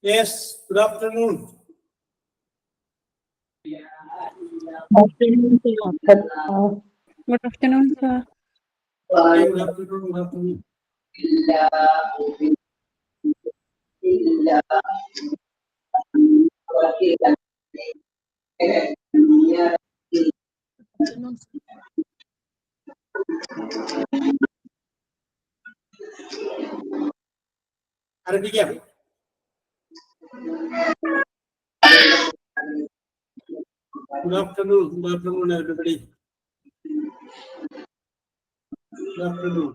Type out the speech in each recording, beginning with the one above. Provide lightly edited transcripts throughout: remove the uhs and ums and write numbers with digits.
Yes, good afternoon. Good afternoon, sir. Okay, good afternoon, good afternoon. ആരംഭിക്കാം. Good afternoon, everybody. Good afternoon.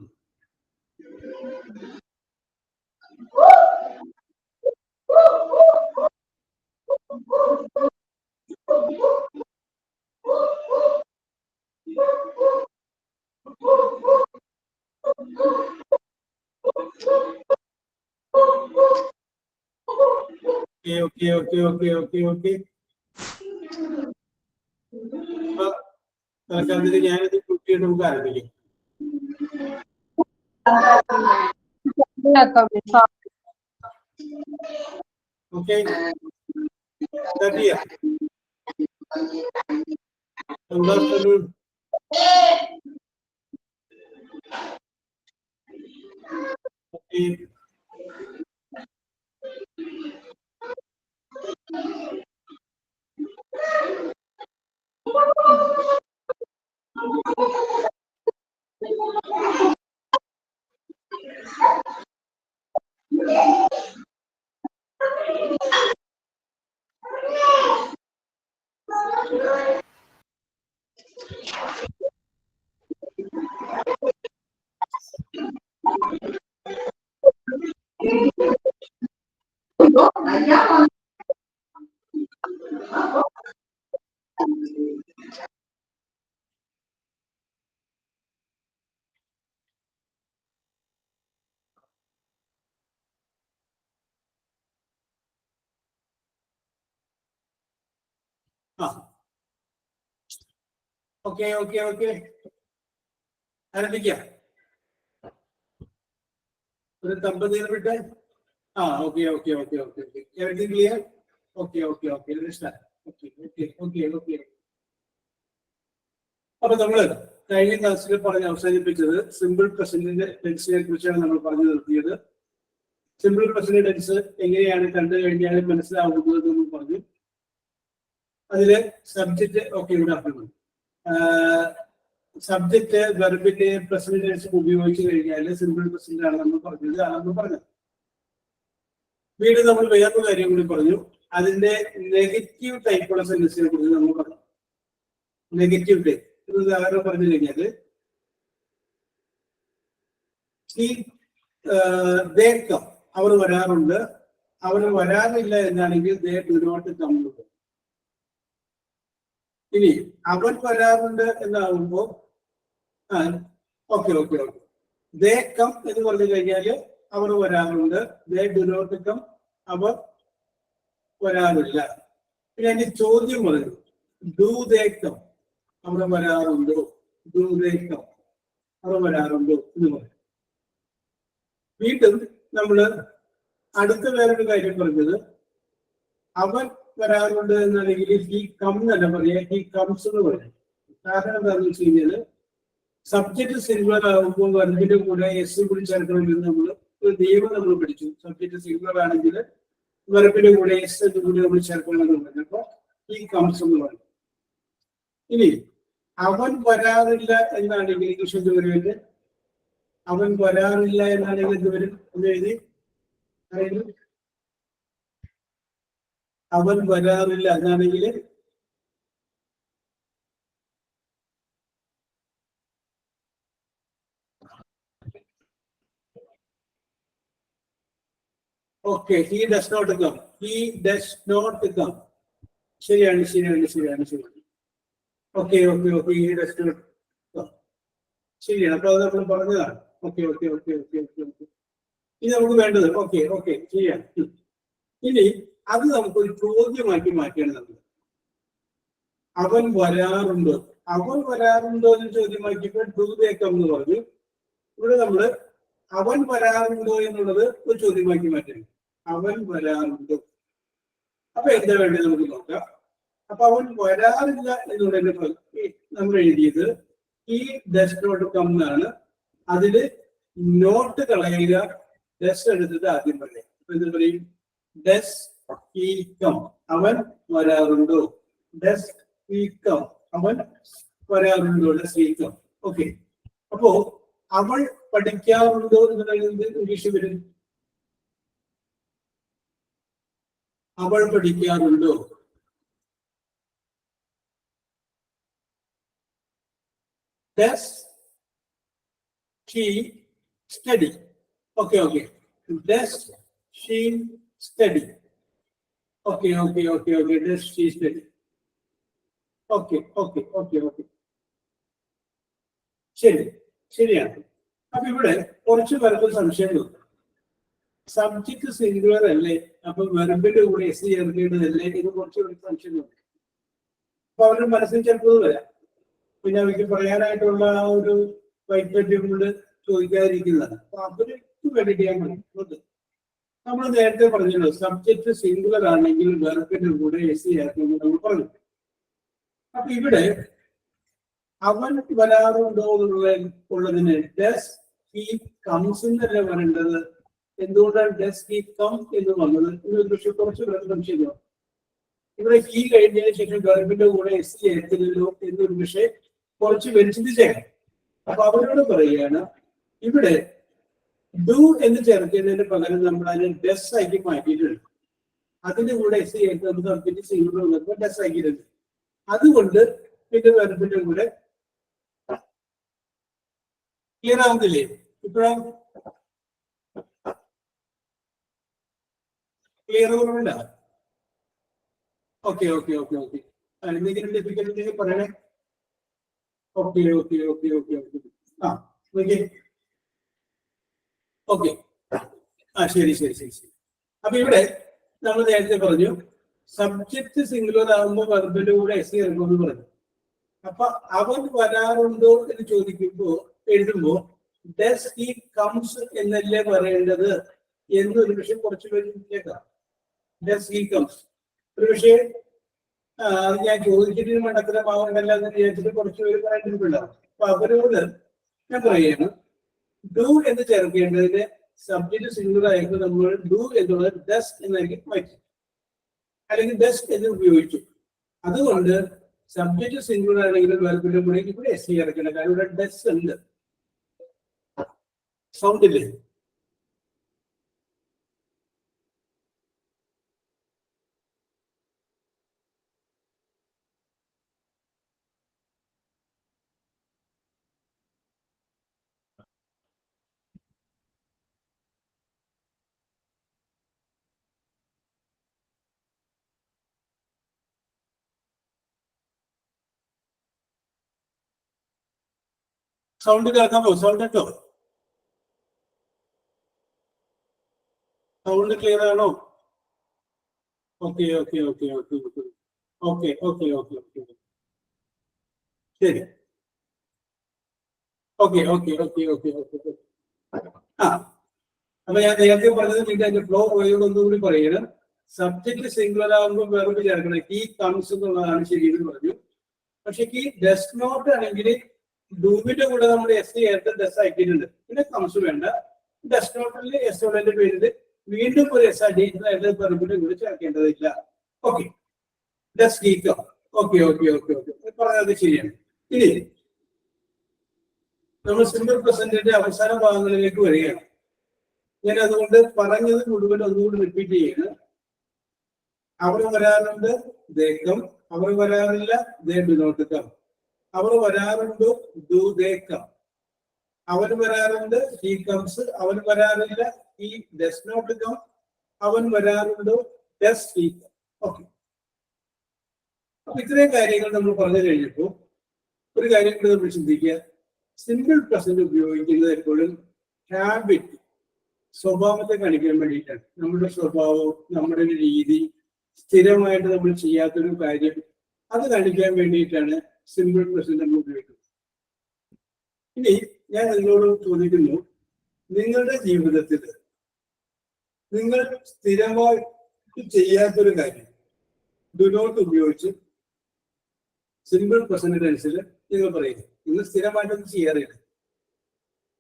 Okay. തൽക്കാലത്തിൽ ഞാനിത് കുട്ടിയുടെ നമുക്ക് ആരംഭിക്കാം. Okay. Start ചെയ്യാം. Good afternoon. Okay. Okay. ആരംഭിക്കാം. ഒരു ദമ്പതികൾ വിട്ട്. Okay. Everything clear? Okay. Let's start. Okay. അപ്പൊ നമ്മള് കഴിഞ്ഞ ക്ലാസ്സിൽ പറഞ്ഞ് അവസാനിപ്പിച്ചത് സിമ്പിൾ പ്രസന്റിന്റെ ടെൻസിനെ കുറിച്ചാണ് നമ്മൾ പറഞ്ഞു നിർത്തിയത്. സിമ്പിൾ പ്രസന്റ് ടെൻസ് എങ്ങനെയാണ് കണ്ടു കഴിഞ്ഞാൽ മനസ്സിലാവുന്നത് എന്ന് പറഞ്ഞു. അതില് സബ്ജക്റ്റ് ഗുഡ് ആഫ്റ്റർനൂൺ. സബ്ജക്റ്റ് വെർബിന്റെ പ്രസന്റ് ടെൻസ് ഉപയോഗിച്ച് കഴിഞ്ഞാൽ സിമ്പിൾ പ്രസന്റ് ആണ് നമ്മൾ പറഞ്ഞത്. വീണ്ടും നമ്മൾ വേറൊരു കാര്യം കൂടി പറഞ്ഞു. അതിന്റെ നെഗറ്റീവ് ടൈപ്പുള്ള സെന്റൻസിനെ കുറിച്ച് നമ്മൾ പറഞ്ഞു. നെഗറ്റീവ് ടൈപ്പ് ഇത് ഉദാഹരണം പറഞ്ഞു കഴിഞ്ഞാല് അവർ വരാറുണ്ട്, അവർ വരാറില്ല എന്നാണെങ്കിൽ ദേ ഡു നോട്ട് കം. ഇനി അവൻ വരാറുണ്ട് എന്നാകുമ്പോ ഓക്കെ ദേ കം എന്ന് പറഞ്ഞു കഴിഞ്ഞാല് അവർ വരാറുണ്ട്, ദേ ഡു നോട്ട് കം അവർ വരാറില്ല. പിന്നെ അതിന്റെ ചോദ്യം പറഞ്ഞു ഡു ദേ കം അവർ വരാറുണ്ടോ, ഡു ദേ കം അവർ വരാറുണ്ടോ എന്ന് പറയും. വീണ്ടും നമ്മള് അടുത്ത വേറൊരു കാര്യം പറഞ്ഞത് അവൻ വരാറുണ്ട് എന്നാണെങ്കിൽ ഹി കം എന്നല്ല പറയാ, ഹി കംസ് എന്ന് പറയും. കാരണം എന്താണെന്ന് വെച്ച് കഴിഞ്ഞാല് സബ്ജക്ട് സിംഗുലർ ആകുമ്പോൾ വെർബിന്റെ കൂടെ എസ് കൂടി ചേർക്കണമെന്ന് ഒരു നിയമം നമ്മൾ പഠിച്ചു. സബ്ജക്ട് സിംഗുലർ ആണെങ്കിൽ വെർബിന്റെ കൂടെ എസ് എന്ന് കൂടി നമ്മൾ ചേർക്കണമെന്ന് പറഞ്ഞു. അപ്പൊ ഹി കംസ് എന്ന് പറയും. ഇനി അവൻ വരാറില്ല എന്നാണെങ്കിൽ ഇംഗ്ലീഷ് എന്ത് വരുന്നത്? അവൻ വരാറില്ല എന്നാണെങ്കിൽ എന്ത് വരും എന്ന് എഴുതി. അവൻ വരാറില്ല എന്നാണെങ്കിൽ he does not come. ശരിയാണ് ശരിയാണ് ശരിയാണ് ശരിയാണ്. ഓക്കെ ഓക്കെ ഓക്കെ ഈ ഡെസ്റ്റ് ശരിയാണ്. അപ്പൊ അത് നമ്മൾ പറഞ്ഞതാണ്. Okay okay okay okay okay okay ഇത് നമുക്ക് വേണ്ടത്. ഓക്കെ ഓക്കെ ശരിയാണ്. ഇനി അത് നമുക്കൊരു ചോദ്യമാക്കി മാറ്റിയാണ് നമ്മൾ. അവൻ വരാറുണ്ടോ, അവൻ വരാറുണ്ടോ എന്ന് ചോദ്യമാക്കിയപ്പോൾ ഡു ദേ കം എന്ന് പറഞ്ഞു. ഇവിടെ നമ്മള് അവൻ വരാറുണ്ടോ എന്നുള്ളത് ഒരു ചോദ്യമാക്കി മാറ്റുന്നു. അവൻ വരാറുണ്ടോ. അപ്പൊ എന്താ വേണ്ടത് നമുക്ക് നോക്കാം. അപ്പൊ അവൻ വരാറില്ല എന്നുള്ളതിന്റെ നമ്മൾ എഴുതിയത് ഈ ഡസ് നോട്ട് കം എന്നാണ്. അതില് നോട്ട് കളയുക, ഡസ് എടുത്തിട്ട് ആദ്യം പറയാം. അപ്പൊ എന്ത് പറയും? ഡസ് ഹി കം, അവൻ വരാറുണ്ടോ. ഡസ് ഹി കം, അവൻ വരാറുണ്ടോ. Does he come. ഓക്കെ. അപ്പോ അവൾ പഠിക്കാറുണ്ടോ എന്നുള്ളത് ഇംഗ്ലീഷ് വരും. അവൾ പഠിക്കാറുണ്ടോ. Does she study? Okay, okay. Does she study? Okay, okay, okay, okay. Does she study? Okay, okay, okay, okay. ശരി, ശരിയാണ്. അപ്പൊ ഇവിടെ കുറച്ച് പേർക്ക് സംശയം തോന്നും. സബ്ജക്ട് സിംഗുലർ അല്ലേ, അപ്പൊ വെർബിന്റെ കൂടെ എസ് ചേർക്കേണ്ടതല്ലേ എന്ന് കുറച്ച് പേർക്ക് സംശയം തോന്നും. അപ്പൊ അവരുടെ മനസ്സിൽ ചിലപ്പോൾ വരാം. പിന്നെ അവർക്ക് പറയാനായിട്ടുള്ള ആ ഒരു വൈദ്യുതി കൊണ്ട് ചോദിക്കാതിരിക്കുന്നതാണ്. അപ്പൊ അവർക്ക് വേണ്ടിയിട്ട് ഞാൻ പറയുന്നത്, നമ്മൾ നേരത്തെ പറഞ്ഞല്ലോ സബ്ജക്ട് സിംഗുലർ ആണെങ്കിൽ വെർബിന്റെ കൂടെ എസ് ചേർക്കുമെന്ന് നമ്മൾ പറഞ്ഞു. അപ്പൊ ഇവിടെ അവൻ വരാറുണ്ടോ ഉള്ളതിന് ഡസ് ഹി കംസ് എന്നല്ല പറയേണ്ടത്. എന്തുകൊണ്ടാണ് ഡസ് ഹി കം എന്ന് വന്നത് എന്ന് പക്ഷെ കുറച്ച് പേർക്ക് സംശയം. ഇവിടെ ഹി കഴിഞ്ഞതിന് ശേഷം വെർബിന്റെ കൂടെ എസ് ചേർത്തില്ലല്ലോ എന്നൊരു പക്ഷേ കുറച്ച് പേര് ചിന്തിച്ചേക്കാം. അപ്പൊ അവരോട് പറയുകയാണ്, ഇവിടെ ഡു എന്ന് ചേർക്കുന്നതിന് പകരം നമ്മൾ അതിനെ ഡസ് ആക്കി മാറ്റിയിട്ടുണ്ട്. അതിന്റെ കൂടെ എസ് ചേർത്ത് നമുക്ക് സബ്ജക്ട് സിംഗുലർ വന്നപ്പോൾ ഡസ് ആക്കിയിട്ടുണ്ട്. അതുകൊണ്ട് പിന്നെ വെർബിന്റെ കൂടെ ക്ലിയർ ആവുന്നില്ലേ? ഇപ്പോഴും ക്ലിയർ കുറവുണ്ട? Okay okay okay okay. എന്തെങ്കിലും ഡിഫിക്കൽറ്റി പറയണേ. Okay okay okay okay okay. ആ ഓക്കെ ഓക്കെ. ആ ശരി ശരി ശരി ശരി. അപ്പൊ ഇവിടെ നമ്മൾ നേരത്തെ പറഞ്ഞു സബ്ജക്ട് സിംഗുലർ ആകുമ്പോൾ വെർബിന്റെ കൂടെ എസ് ചേർക്കുമെന്ന് പറഞ്ഞു. അപ്പൊ അവൻ വരാറുണ്ടോ എന്ന് ചോദിക്കുമ്പോ എഴുതുമ്പോ ഡസ് ഹി കംസ് എന്നല്ലേ പറയേണ്ടത് എന്നൊരു പക്ഷെ കുറച്ച് പേര് ചിന്തിച്ചേക്കാം. ഡസ് ഹി കംസ് ഒരു പക്ഷേ അത് ഞാൻ ചോദിച്ചിട്ട് മണ്ടത്തരമാവുണ്ടല്ല എന്ന് വിചാരിച്ചിട്ട് കുറച്ച് പേര് പറഞ്ഞിട്ടുണ്ടാവും. അപ്പൊ അവരോട് ഞാൻ പറയുകയാണ്, ഡു എന്ന് ചേർക്കേണ്ടതിന് സബ്ജക്ട് സിംഗുലർ ആയിരുന്നു നമ്മൾ ഡു എന്നുള്ളത് ഡസ് എന്നായിരിക്കും മാറ്റി, അല്ലെങ്കിൽ ഡസ് എന്ന് ഉപയോഗിച്ചു. അതുകൊണ്ട് സബ്ജക്ട് സിംഗുലർ ആണെങ്കിലും വെർബിന്റെ കൂടെ ഇവിടെ എസ് ചേർക്കണം. കാരണം ഇവിടെ ഡസ് ഉണ്ട്. സൗണ്ട് ഇല്ലേ? സൗണ്ട് കേൾക്കാമോ? സൗണ്ട് കേട്ടോ? സൗണ്ട് ക്ലിയർ ആണോ? Okay okay okay okay okay okay okay okay okay ശരി. Okay okay okay okay okay. ആ അപ്പൊ ഞാൻ നേരത്തെ പറഞ്ഞത് നിങ്ങൾക്ക് അതിന്റെ ഫ്ലോ ഒന്നുകൂടി പറയണം. സബ്ജക്ട് സിംഗുലർ ആകുമ്പോൾ വെർബ് ചേർക്കണം. ഹി കംസ് എന്നുള്ളതാണ് ശരിയെന്ന് പറഞ്ഞു. പക്ഷെ ഹി ഡസ് നോട്ട് ആണെങ്കിൽ ഡൂവിന്റെ കൂടെ നമ്മൾ എസ് ചേർത്ത് ഡസ് ആക്കിയിട്ടുണ്ട്. പിന്നെ കംസ് വേണ്ട. ഡസ് നോട്ടിൽ എസ് ഉള്ളതിന്റെ പേരിൽ വീണ്ടും ഒരു എസ് അഡീഷണൽ ആയിട്ട് വെർബിന്റെ കൂടെ ചേർക്കേണ്ടതില്ല. Okay. Does he come. Okay okay okay okay പറഞ്ഞത് ശരിയാണ്. ഇനി നമ്മൾ സിമ്പിൾ പ്രസന്റിന്റെ അവസാന ഭാഗങ്ങളിലേക്ക് വരികയാണ്. ഞാൻ അതുകൊണ്ട് പറഞ്ഞത് മുഴുവൻ ഒന്നുകൂടി റിപ്പീറ്റ് ചെയ്യാണ്. അവർ വരാറുണ്ട്, ദേ കം. അവർ വരാറില്ല, ദേ ഡു നോട്ട് കം. അവർ വരാറുണ്ടോ, ഡു ദേ കം. അവൻ വരാറുണ്ട്, ഹി കംസ്. അവൻ വരാറില്ല, ഹി ഡസ് നോട്ട് കം. അവൻ വരാറുണ്ടോ, ഡസ് ഹി കം. ഓക്കെ. അപ്പൊ ഇത്രയും കാര്യങ്ങൾ നമ്മൾ പറഞ്ഞു കഴിഞ്ഞപ്പോൾ ഒരു കാര്യം കൂടി നമ്മൾ ചിന്തിക്കുക. സിമ്പിൾ പ്രസന്റ് ഉപയോഗിക്കുന്നത് എപ്പോഴും ഹാബിറ്റ്, സ്വഭാവത്തെ കാണിക്കാൻ വേണ്ടിയിട്ടാണ്. നമ്മുടെ സ്വഭാവം, നമ്മുടെ ഒരു രീതി, സ്ഥിരമായിട്ട് നമ്മൾ ചെയ്യാത്തൊരു കാര്യം, അത് കാണിക്കാൻ വേണ്ടിയിട്ടാണ് സിമ്പിൾ പ്രസന്റ് നമ്മൾ ഉപയോഗിക്കുന്നത്. ഇനി ഞാൻ നിങ്ങളോട് ചോദിക്കുന്നു, നിങ്ങളുടെ ജീവിതത്തിൽ നിങ്ങൾ സ്ഥിരമായിട്ട് ചെയ്യാത്തൊരു കാര്യം ഡു നോട്ട് ഉപയോഗിച്ച് സിമ്പിൾ പ്രസന്റ് ടെൻസിൽ നിങ്ങൾ പറയുക. നിങ്ങൾ സ്ഥിരമായിട്ടൊന്നും ചെയ്യാറില്ല,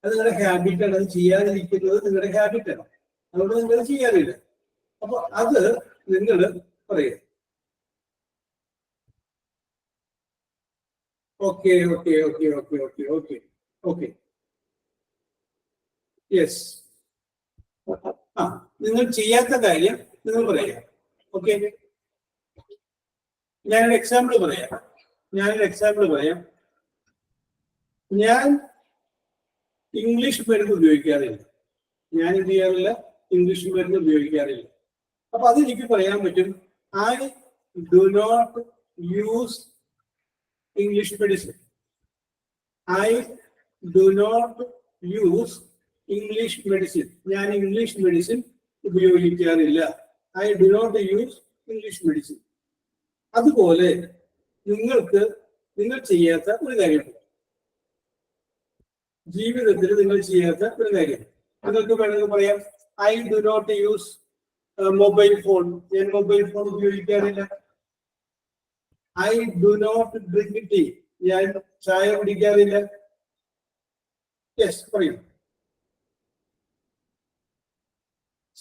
അത് നിങ്ങളുടെ ഹാബിറ്റാണ്. അത് ചെയ്യാതിരിക്കുന്നത് നിങ്ങളുടെ ഹാബിറ്റാണ്, അതുകൊണ്ട് നിങ്ങൾ ചെയ്യാറില്ല. അപ്പൊ അത് നിങ്ങൾ പറയുക. Okay okay okay okay okay okay okay yes. ആ, നിങ്ങൾ ചെയ്യാത്ത കാര്യം നിങ്ങൾ പറയുക. ഓക്കെ, ഞാനൊരു എക്സാമ്പിൾ പറയാം. ഞാൻ ഇംഗ്ലീഷ് മരുന്ന് ഉപയോഗിക്കാറില്ല. ഞാൻ എന്ത് ചെയ്യാറില്ല? ഇംഗ്ലീഷ് മരുന്ന് ഉപയോഗിക്കാറില്ല. അപ്പൊ അത് എനിക്ക് പറയാൻ പറ്റും, I do not use English medicine. I do not use English medicine. ഞാൻ ഇംഗ്ലീഷ് മെഡിസിൻ ഉപയോഗിക്കാറില്ല. I do not use English medicine. അതുപോലെ നിങ്ങൾ ചെയ്യാത്ത ഒരു കാര്യമുണ്ട്, ജീവിതത്തിൽ നിങ്ങൾ ചെയ്യാത്ത ഒരു കാര്യം. നിങ്ങൾക്ക് വേണമെങ്കിൽ പറയാം, I do not use mobile phone. ഞാൻ മൊബൈൽ ഫോൺ ഉപയോഗിക്കാറില്ല. I do not drink tea. ഞാൻ ചായ കുടിക്കാറില്ല. യെസ്, പറയൂ.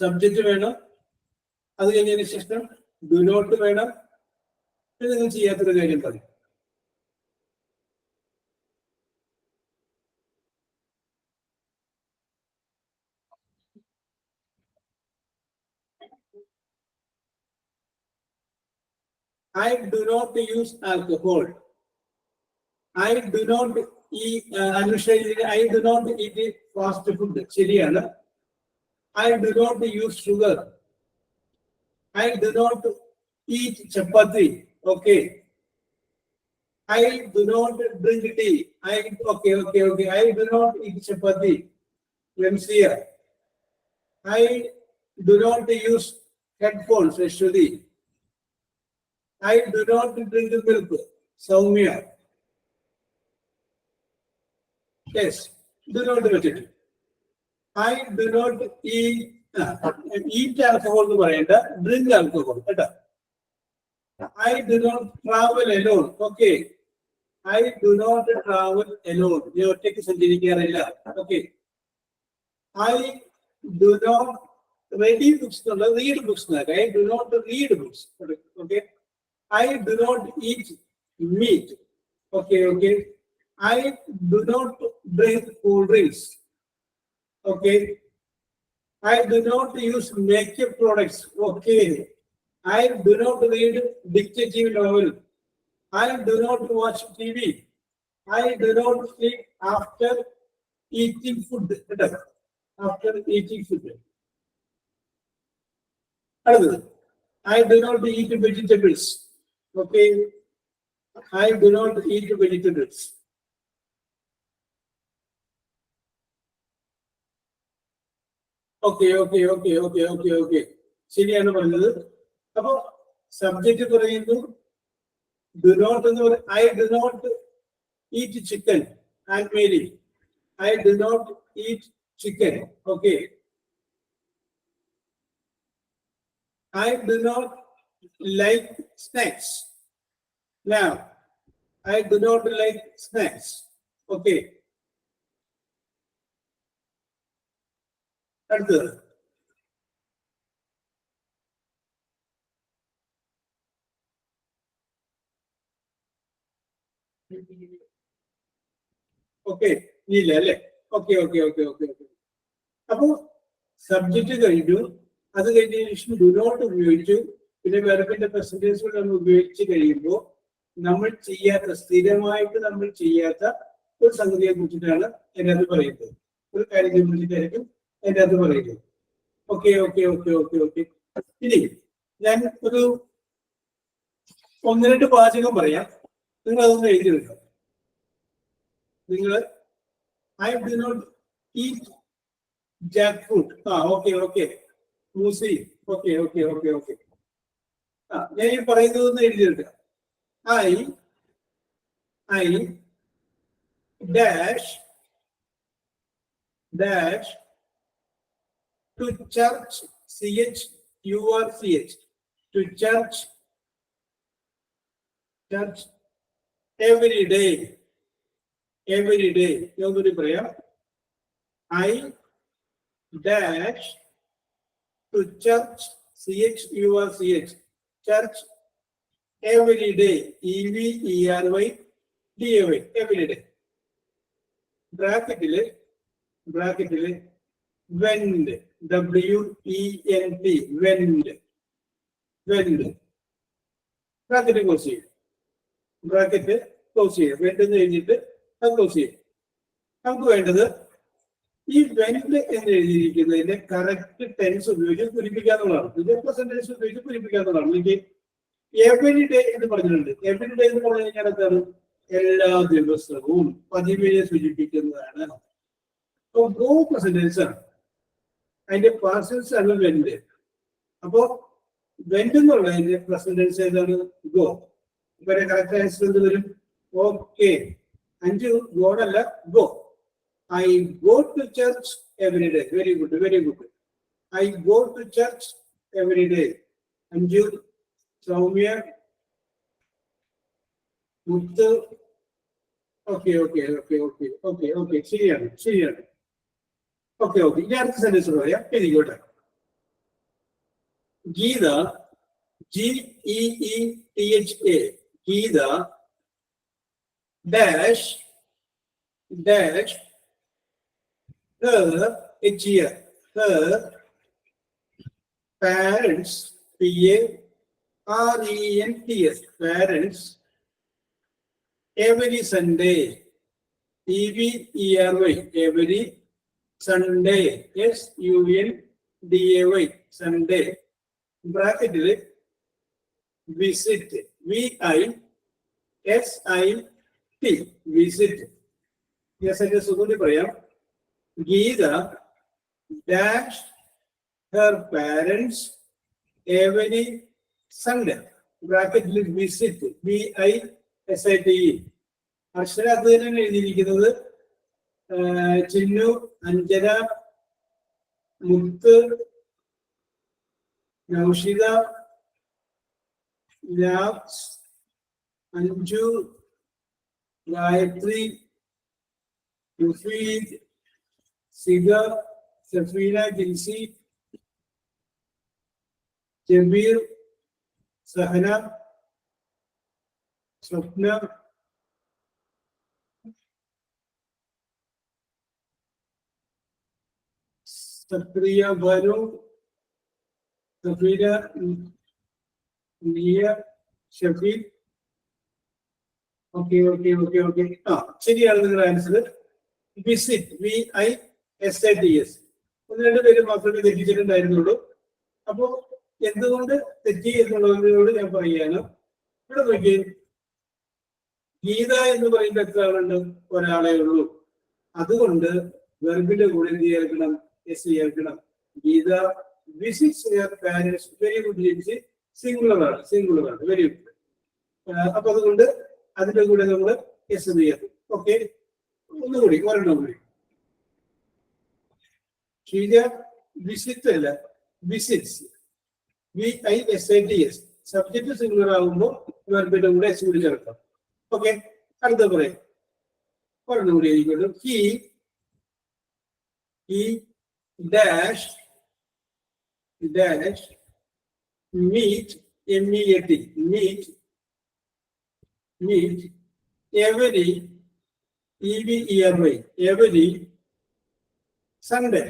സബ്ജക്റ്റ് വേണം, അത് കഴിഞ്ഞതിന് ശേഷം ഡു നോട്ട് വേണം, പിന്നെ നിങ്ങൾ ചെയ്യാത്തൊരു കാര്യം പറയും. I do not use alcohol. I do not eat. I do not eat fast food. ശരിയാണ്. I do not use sugar. I do not eat chapati. Okay. I do not drink tea. Okay. I do not eat chapati. MCR. I do not use headphones. Actually. I do not drink milk. Soumya. Yes, do not do it. I do not eat alcohol എന്ന് പറയണ്ട, drink alcohol കേട്ടോ. I do not travel alone. Okay. I do not travel alone. ഞാൻ ഒറ്റയ്ക്ക് സഞ്ചരിക്കാറില്ല. Okay. I do not read books. I do not read books. Okay. I do not eat meat. Okay. I do not drink cool drinks. Okay. I do not use makeup products. Okay. I do not read detective novel. I do not watch TV. I do not sleep after eating food. After eating food. I do not eat vegetables. Okay. I do not eat vegetables. Okay. ശരിയാണ് പറഞ്ഞത്. അപ്പൊ subject പറയുന്നു do not എന്ന് പറയും. I do not eat chicken. And Mary, I do not eat chicken. Okay. I do not like snacks. Now, I do not like snacks. Okay. അടുത്തത്. Okay, ഇല്ല അല്ലേ? Okay. അപ്പൊ സബ്ജക്റ്റ് കഴിഞ്ഞു. അത് കഴിഞ്ഞതിന് ശേഷം ഡു നോട്ട് ഉപയോഗിച്ചു. പിന്നെ വെർബിന്റെ പെർസെന്റേജുകൾ നമ്മൾ ഉപയോഗിച്ച് കഴിയുമ്പോൾ നമ്മൾ ചെയ്യാത്ത, സ്ഥിരമായിട്ട് നമ്മൾ ചെയ്യാത്ത ഒരു സംഗതിയെ കുറിച്ചിട്ടാണ് അതിനകത്ത് പറയുന്നത്. ഒരു കാര്യത്തെ കുറിച്ചിട്ടായിരിക്കും അതിനകത്ത് പറയുന്നത്. ഓക്കെ. ഇനി ഞാൻ ഒരു ഒന്ന് രണ്ട് വാചകം പറയാം, നിങ്ങൾ അതൊന്ന് എഴുതിയെടുക്കാം. നിങ്ങൾ I do not eat jackfruit. Okay Moosi. Okay. ഞാൻ ഈ പറയുന്നതൊന്ന് എഴുതിയെടുക്കാം. I dash to church, church, to church every day. Every prayer. I dash to church, church every day, EVERY DAY, every day. ബ്രാക്കറ്റില് went, WENT, went. Bracket close ചെയ്യും. Went എന്ന് കഴിഞ്ഞിട്ട് അത് close ചെയ്യും. നമുക്ക് വേണ്ടത് ഈ വെൻഡ് എന്ന് എഴുതിയിരിക്കുന്നതിന്റെ കറക്റ്റ് ടെൻസ് ഉപയോഗിച്ച് പൂരിപ്പിക്കാന്നുള്ളതാണ്. ഇത് പെർസെന്റേജ് ഉപയോഗിച്ച് പൂരിപ്പിക്കാന്നുള്ളതാണ്. എനിക്ക് എവരി ഡേ എന്ന് പറഞ്ഞിട്ടുണ്ട്. എവരി ഡേ എന്ന് പറഞ്ഞു കഴിഞ്ഞാൽ എന്താണ്? എല്ലാ ദിവസവും പതിവിനെ സൂചിപ്പിക്കുന്നതാണ്. അപ്പൊ ഗോ പെർസെന്റേജ് ആണ്, അതിന്റെ പാർസൽസ് ആണ് വെൻഡ്. അപ്പോ വെൻഡ് എന്നുള്ളതിന്റെ പെർസെന്റേജ് ഏതാണ്? ഗോ. ഇവരെ കറക്റ്റ് ആൻസർ എന്ത് വരും? ഓക്കെ. 5 ഗോഡല്ല, go. I go to church every day. Very good. I go to church every day. Anju, Soumya, Muthu. Okay. ശരിയാണ്. ഓക്കെ. ഇനി അടുത്ത സെന്റൻസ് പറയാം. എഴുതിക്കോട്ടെ. Geetha, GEETHA, Geetha dash her parents, PARENTS, parents, every Sunday, EVERY, every Sunday, SUNDAY, Sunday. ബ്രാക്കറ്റിൽ visit, VISIT, visit. സുഖം പറയാം. Geetha dash her parents every Sunday. ബ്രാക്കറ്റിൽ visit, VISIT. Akshara അത് തന്നെയാണ് എഴുതിയിരിക്കുന്നത്. ചിന്നു, അഞ്ജന, മുത്ത്, നൗഷിത, ലാബ്സ്, അഞ്ജു, ഗായത്രി, യുഫീദ്, സിഗ, സഫീന, ജിൻസി, ജബീർ, സഹന, സ്വപ്ന, സക്രിയ, ബനു, സഫീന, നിയ, ഷഫീഖ്. ഓക്കെ. ശരിയാണ് നിങ്ങളുടെ ആൻസർ. Visit, VISITS. ഒന്ന് രണ്ട് പേര് മാത്രമേ തെറ്റിച്ചിട്ടുണ്ടായിരുന്നുള്ളൂ. അപ്പോ എന്തുകൊണ്ട് തെറ്റി എന്നുള്ളതിനോട് ഞാൻ പറയുകയാണ്. ഇവിടെ നോക്കി, ഗീത എന്ന് പറയുന്ന എത്ര ആളുണ്ട്? ഒരാളെ ഉള്ളൂ. അതുകൊണ്ട് വെർബിന്റെ കൂടെ എന്ത് ചേർക്കണം? എസ് ചേർക്കണം. Geetha visits her parents. Very good Jincy. Singular ആണ്. Very good. അപ്പൊ അതുകൊണ്ട് അതിന്റെ കൂടെ നമ്മൾ എസ് ചേർക്കും. ഓക്കെ. ഒരെണ്ണം കൂടി. ഷീജ വിസിറ്റ് അല്ല, വിസിറ്റ്സ്, VISITS. സബ്ജക്ട് സിംഗുലർ ആകുമ്പോൾ വെർബിന്റെ കൂടെ എസ് കൂടി ചേർക്കാം. ഓക്കെ. അടുത്ത പറയാം. ഒരെണ്ണം കൂടി ആയിരിക്കുമല്ലോ. He dash meet, MEAT, meet every, EVERY, every Sunday,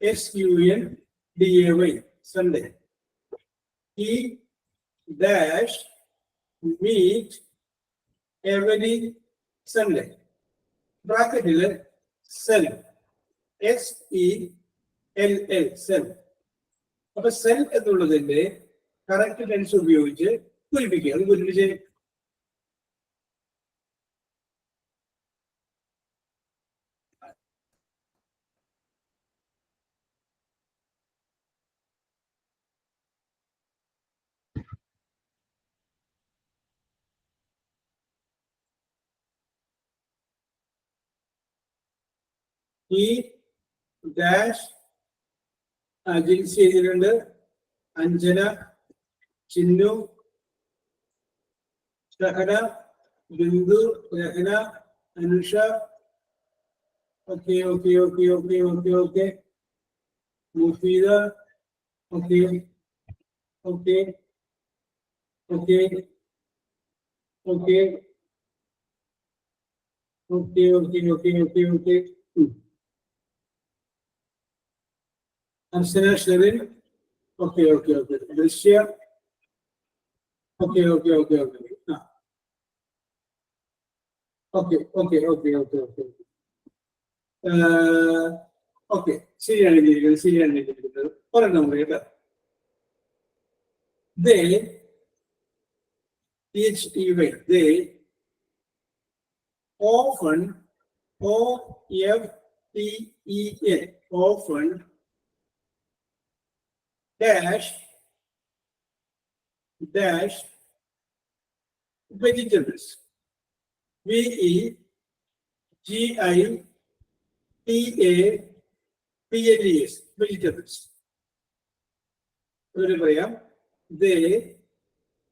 SUNDAY, Sunday. He dash meet every Sunday. ബ്രാക്കറ്റിൽ സെൽ, SELL, സെൽ. അപ്പൊ സെൽ എന്നുള്ളതിന്റെ കറക്റ്റ് ടെൻസ് ഉപയോഗിച്ച് പൂരിപ്പിക്കുക. അത് പൂരിപ്പിച്ച് ഈ ഡാഷ് ജിൻസി ചെയ്തിട്ടുണ്ട്, Anjana, Chinnu, Shahana, Bindu, Rahana, Anusha. Okay okay okay okay okay okay. Mufeeda. Okay okay okay okay okay okay okay okay okay. Archana, Sherin. Okay okay okay. Drishya. Okay okay okay okay. ആ okay okay okay okay okay. Okay, ശരിയാണ് എഴുതിയിരിക്കുന്നത്, ശരിയാണ് എഴുതിയിരിക്കുന്നത്. ഒരെണ്ണം കൂടി കേട്ടോ. They often, OFTEN, often dash vegetables. VEGITABLES, vegetables. പറയാം. They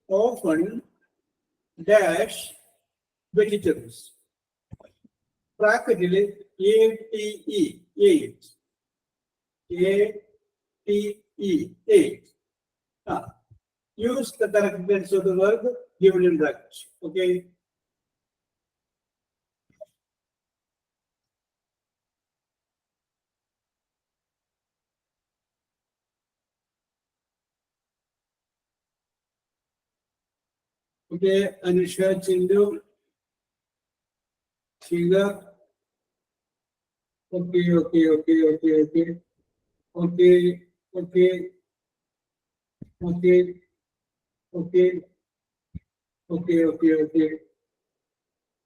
often dash vegetables. ബ്രാക്കറ്റിൽ ATE. Use the correct tense of the verb given in brackets. Okay. Okay, Anusha, Chindu, Sheila. Okay, okay, okay, okay, okay. Okay, okay, okay, okay, okay, okay, okay.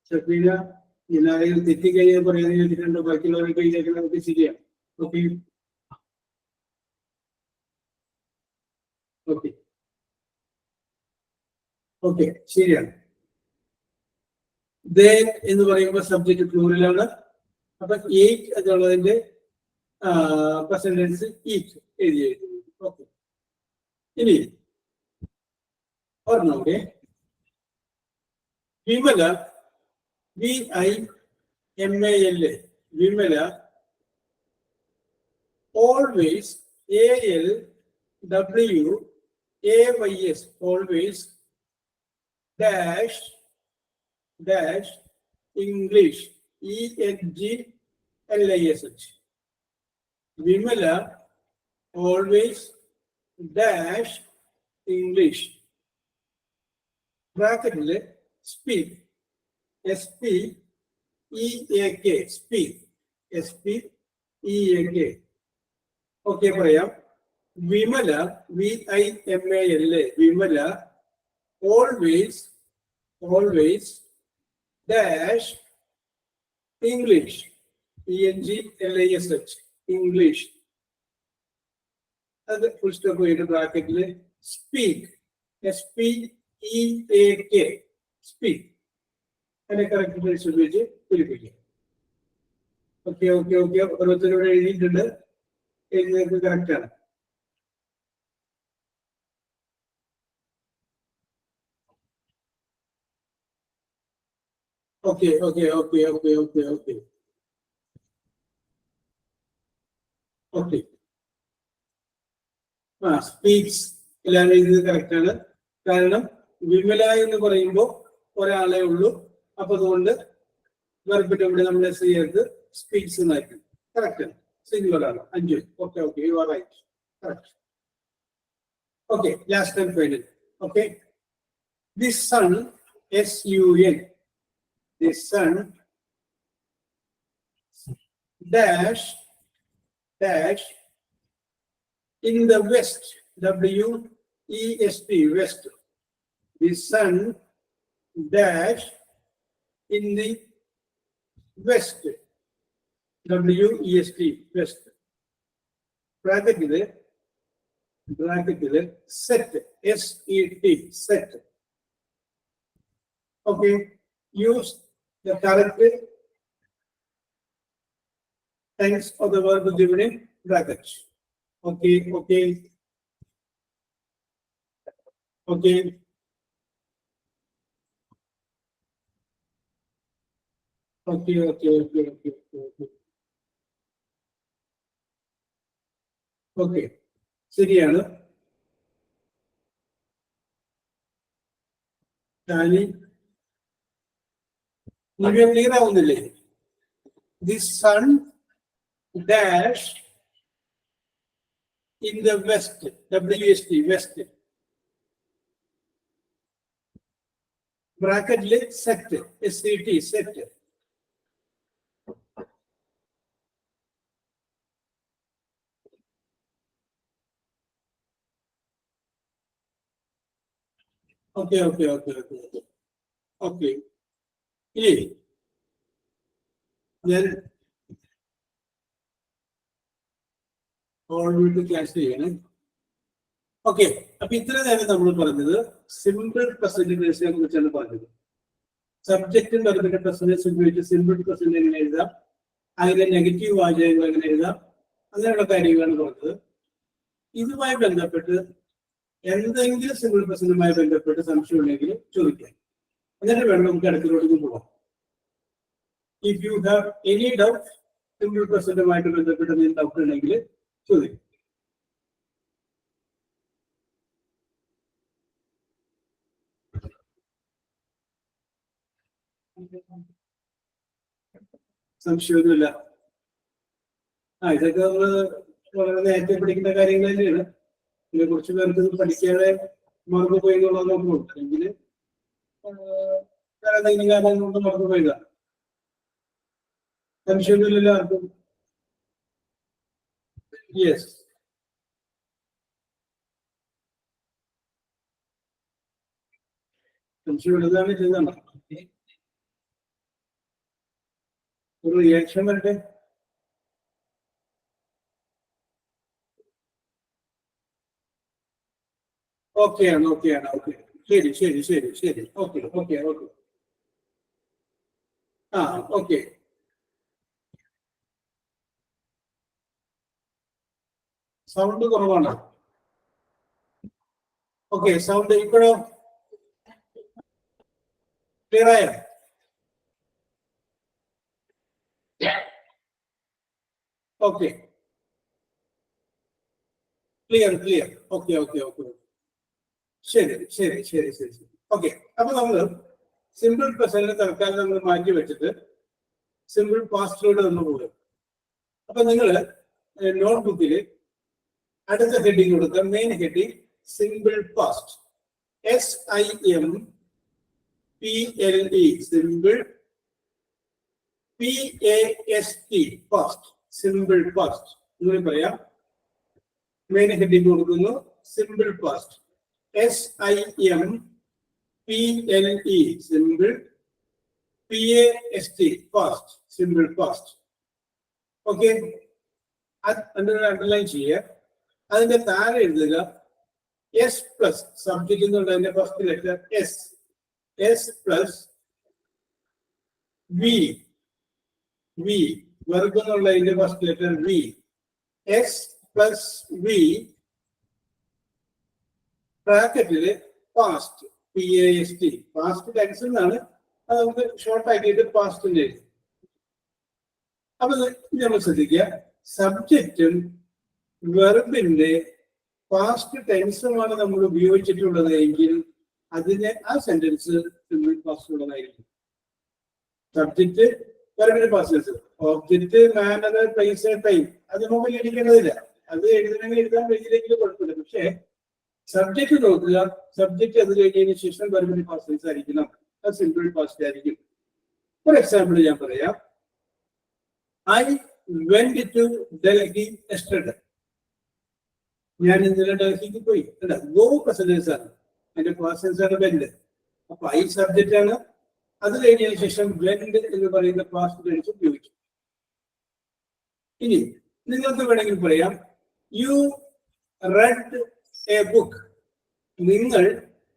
Sabrina, എല്ലാവരും തെറ്റിക്കഴിഞ്ഞാൽ പറയാൻ ചോദിച്ചിട്ടുണ്ട്, ബാക്കിയുള്ളവരെ കഴിഞ്ഞാൽ നമുക്ക് ശരിയാ. Okay okay okay, ശരിയാണ്. ദേ എന്ന് പറയുമ്പോൾ സബ്ജക്ട് പ്ലൂറലാണ്. അപ്പൊ എയ്റ്റ് എന്നുള്ളതിന്റെ പെർസെന്റേജ് ഈറ്റ് എഴുതി. ഓക്കെ, ഇനി ഒരെണ്ണം. Vimala, VIMAL, Vimala always, ALWAYS, always dash English, ENGLISH. Vimala always dash English. Bracket speak, SPEAK, speak, SPEAK. Okay, പറയാം. Vimala, VIMAL, Vimala always dash English, ENGLISH, English. അത് ഫുൾ സ്റ്റോപ്പ് ചെയ്ത് ബ്രാക്കറ്റിൽ സ്പീക്ക്, SPEAK, സ്പീക്ക്. അതിനെ correct place ഉപയോഗിച്ച് പൂരിപ്പിക്കുക. Okay okay okay. ഓരോരുത്തരോട് എഴുതിയിട്ടുണ്ട്, എഴുതിയത് correct ആണ്. Okay okay okay okay okay okay okay. Speaks എല്ലാം എഴുതിയത് കറക്റ്റ് ആണ്. കാരണം വിമല എന്ന് പറയുമ്പോൾ ഒരാളെ ഉള്ളൂ. അപ്പൊ അതുകൊണ്ട് വെർബിന്റെ ഇവിടെ നമ്മൾ ചെയ്യരുത്, സ്പീക്സ് എന്നായിരിക്കും. കറക്റ്റ് ആണ്, സിംഗുലർ ആണ്. 5. Okay okay, you are right, correct. Okay, last and final. Okay, the sun, SUN, the sun dash in the west, WEST, west. the sun dash in the west. WEST, west. ബ്രാക്കറ്റില് set, SET, set. Okay, use the correct tense of the verb given in brackets. Okay. Okay. Okay. Okay. ശരിയാണ്. ക്ലിയർ ആവുന്നില്ലേ? The sun dash in the west, WEST, west. ബ്രാക്കറ്റില് set, SET, set. Okay. ഇനി ഞാൻ class ചെയ്യണേ. Okay, അപ്പൊ ഇത്ര നേരം നമ്മൾ പറഞ്ഞത് സിമ്പിൾ പ്രസന്റ് ടെൻസിനെ കുറിച്ചാണ് പറഞ്ഞത്. സബ്ജക്റ്റും വെർബിന്റെ പ്രസന്റ് ഉപയോഗിച്ച് സിമ്പിൾ പ്രസന്റ് എങ്ങനെ എഴുതാം, അതിന്റെ നെഗറ്റീവ് വാചകങ്ങൾ എങ്ങനെ എഴുതാം, അങ്ങനെയുള്ള കാര്യങ്ങളാണ് പറഞ്ഞത്. ഇതുമായി ബന്ധപ്പെട്ട് എന്തെങ്കിലും സിമ്പിൾ പ്രസന്റുമായി ബന്ധപ്പെട്ട് സംശയം ഉണ്ടെങ്കിൽ ചോദിക്കാം, എന്നിട്ട് വേണം നമുക്ക് അടുത്തിലോട്ട് പോകാം. If you have any doubt simple പ്രസന്റുമായിട്ട് ബന്ധപ്പെട്ട് എന്തെങ്കിലും ഡൗട്ട് ഉണ്ടെങ്കിൽ ചോദിക്കും. സംശയമൊന്നുമില്ല. ഇതൊക്കെ നമ്മള് വളരെ നേരത്തെ പഠിക്കുന്ന കാര്യങ്ങൾ തന്നെയാണ്. ഇതിനെ കുറിച്ച് പേർക്ക് പഠിക്കാതെ മറന്നു പോയി എന്നുള്ളത് നോക്കുന്നുണ്ട്, അല്ലെങ്കിൽ വേറെ എന്തെങ്കിലും കാരണം കൊണ്ട് മറന്നു പോയതാ. സംശയമൊന്നുമില്ലല്ലോ ആർക്കും? യെസ്. സംശയമുള്ളതാണ് ചെയ്താണ്. ഒരു റിയാക്ഷൻ വരട്ടെ. ഓക്കെയാണ്. ഓക്കെ, ശരി. ഓക്കെ. ഓക്കെ. സൗണ്ട് കുറവാണ്. ഓക്കെ, സൗണ്ട് ഇപ്പോഴോ ക്ലിയർ ആയോ? Okay, clear. ഓക്കെ. ശരി. ഓക്കെ, അപ്പൊ നമ്മള് സിമ്പിൾ പ്രസന്റ് തൽക്കാലം നമ്മൾ മാറ്റി വെച്ചിട്ട് സിമ്പിൾ പാസ്റ്റിലൂടെ നമ്മൾ പോകും. അപ്പൊ നിങ്ങള് നോട്ട്ബുക്കില് അടുത്ത ഹെഡിങ് കൊടുക്കുക. Main heading simple past, SIMPLE, simple, PAST, past, simple past. നിങ്ങൾ പറയാം. മെയിൻ ഹെഡിങ് കൊടുക്കുന്നു simple past, SIMPLE, simple, PAST, past, simple past. Okay, underline ചെയ്യുക. അതിന്റെ താഴെ എഴുതുക S പ്ലസ് സബ്ജക്റ്റ് എന്നുള്ളതിന്റെ first letter S plus V, verb എന്നുള്ളതിന്റെ first letter V, S plus V, ബ്രാക്കറ്റില് പാസ്റ്റ്, PAST, പാസ്റ്റ് ടെൻസ് എന്നാണ്. അത് നമുക്ക് ഷോർട്ട് ആക്കിയിട്ട് പാസ്റ്റിന്റെ എഴുതും. അപ്പൊ നമ്മൾ ശ്രദ്ധിക്കുക, സബ്ജക്റ്റും വെർബിന്റെ പാസ്റ്റ് ടെൻസുമാണ് നമ്മൾ ഉപയോഗിച്ചിട്ടുള്ളത് എങ്കിൽ അതിന് ആ സെന്റൻസ് സിമ്പിൾ പാസ്റ്റ് ഉള്ളതായിരിക്കും. സബ്ജക്റ്റ് വെർബിന്റെ past tense, object, manner, place, time അത് നമുക്ക് എഴുതിക്കേണ്ടതില്ല. അത് എഴുതണമെങ്കിൽ എഴുതാൻ പേജിലെങ്കിലും കുഴപ്പമില്ല. പക്ഷേ സബ്ജക്റ്റ് നോക്കുക, സബ്ജക്റ്റ് അത് കഴിഞ്ഞതിന് ശേഷം വെർബിന്റെ പാസ്റ്റ് ടെൻസ് ആയിരിക്കണം, അത് സിമ്പിൾ പാസ്റ്റ് ആയിരിക്കും. ഫോർ എക്സാമ്പിൾ ഞാൻ പറയാം. I went to Delhi yesterday. ഞാൻ ഇന്നലെ ഡൽഹിക്ക് പോയി. അല്ല, ഗോ പ്രസന്റൻസ് ആണ്. അതിന്റെ പാസൻസ് ആണ് വെന്റ്. അപ്പൊ ഐ സബ്ജക്റ്റ് ആണ്. അത് കഴിഞ്ഞതിന് ശേഷം വെന്റ് എന്ന് പറയുന്ന പാസ്റ്റ് ടെൻസ് ഉപയോഗിച്ചു. ഇനി നിങ്ങൾക്ക് വേണമെങ്കിൽ പറയാം യു റെഡ് എ ബുക്ക്. നിങ്ങൾ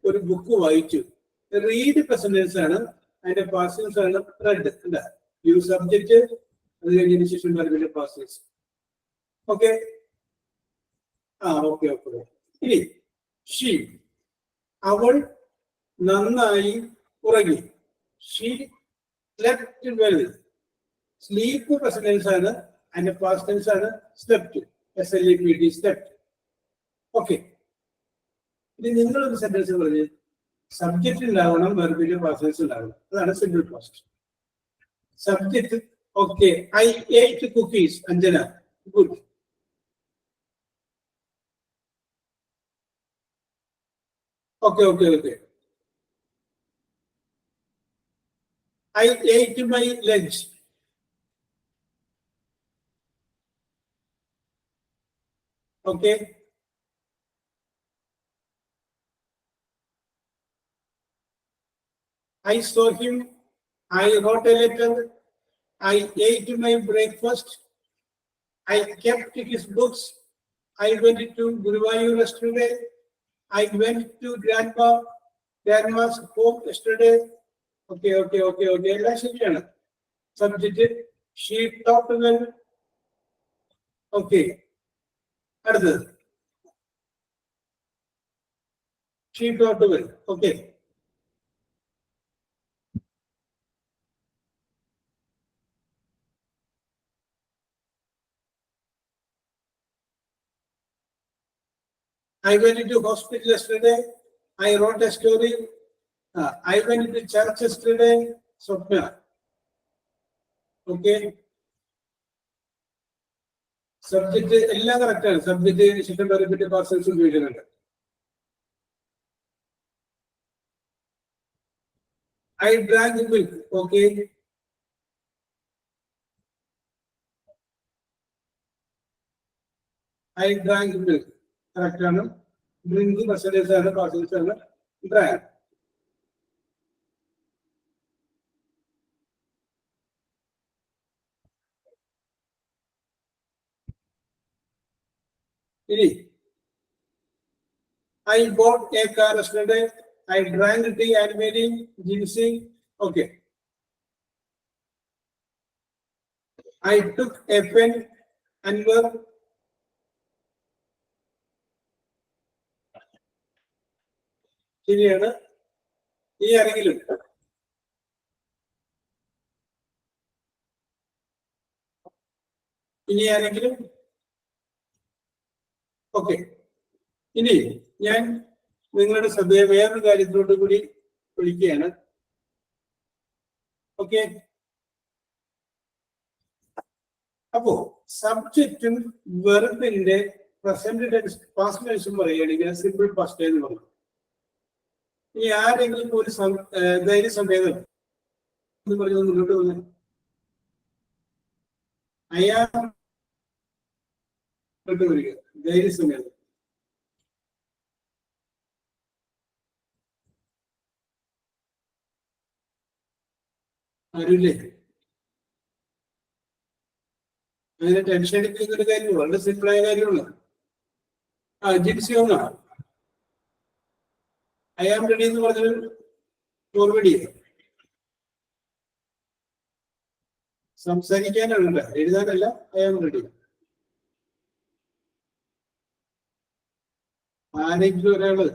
ഒരു ബുക്ക് വായിച്ചു. റീഡ് പ്രസന്റൻസ് ആണ്, അതിന്റെ പാസൻസ് ആണ് റെഡ്. അല്ല, യു സബ്ജക്റ്റ്, അത് കഴിഞ്ഞതിന് ശേഷം വെർബിന്റെ പാസൻസ്. Okay, okay okay. ഇനി ഷീ, അവൾ നന്നായി ഉറങ്ങി. She slept well. Sleep present tense ആണ്, അതിന്റെ പാസ്റ്റ് ടെൻസ് ആണ് സ്ലെപ്റ്റ്. SLEPT, slept. ഓക്കെ, ഇനി നിങ്ങളൊരു സെന്റൻസ് പറഞ്ഞ് സബ്ജക്റ്റ് ഉണ്ടാവണം, വെർബിന്റെ പാസ്റ്റ് ഉണ്ടാവണം. അതാണ് simple past. Subject okay, I ate cookies. Anjana, good. Okay okay okay. I ate my lunch. Okay. I saw him. I wrote a letter. I ate my breakfast. I kept his books. I went to Guruvayur yesterday. I went to grandma's home yesterday. Okay, okay, okay, okay. Let's see. Subject, she talked well. Okay. Other. She talked well. Okay. I went into hospital yesterday. I wrote a story. I went to church yesterday. Swapna. Okay. Subject എല്ലാം correct ആണ്. Subject ശിക്ഷ repeat persons ഉപയോഗിക്കുന്നുണ്ട്. I drank milk. Okay. I drank milk. Correct ആണ്. Drink percentage ആണ്, persons ആണ്. Drank. ഇനി I bought a car yesterday. I drank tea and meeting ginseng. Okay. I took a pen and work. ശരിയാണ്. ഇനി ആരെങ്കിലും okay. ഇനി ഞാൻ നിങ്ങളുടെ ശ്രദ്ധയെ വേറൊരു കാര്യത്തിലോട്ട് കൂടി വിളിക്കുകയാണ്. ഓക്കെ, അപ്പോ സബ്ജക്റ്റും വെർബിന്റെ പ്രസന്റ് ടെൻസ് പാസ്റ്റ് ടെൻസും പറയുകയാണെങ്കിൽ സിമ്പിൾ പാസ്റ്റ് എന്ന് പറയും. ഇനി ആരെങ്കിലും ഒരു ധൈര്യസമേതം എന്ന് പറഞ്ഞത് മുന്നോട്ട് വന്നു. അയാൾ വരിക ധൈര്യസമേതം. ആരുല്ലേ? അങ്ങനെ ടെൻഷൻ എടുക്കുന്ന ഒരു കാര്യമുള്ളൂ, വളരെ സിമ്പിളായ കാര്യമുള്ളൂ. ജിൻസി ഒന്നാണ്. ഐ ആം റെഡി എന്ന് പറഞ്ഞത് ഫോർവേഡ് സംസാരിക്കാനാണ്, എഴുതാനല്ല. I am ready. ആരെങ്കിലും ഒരാള്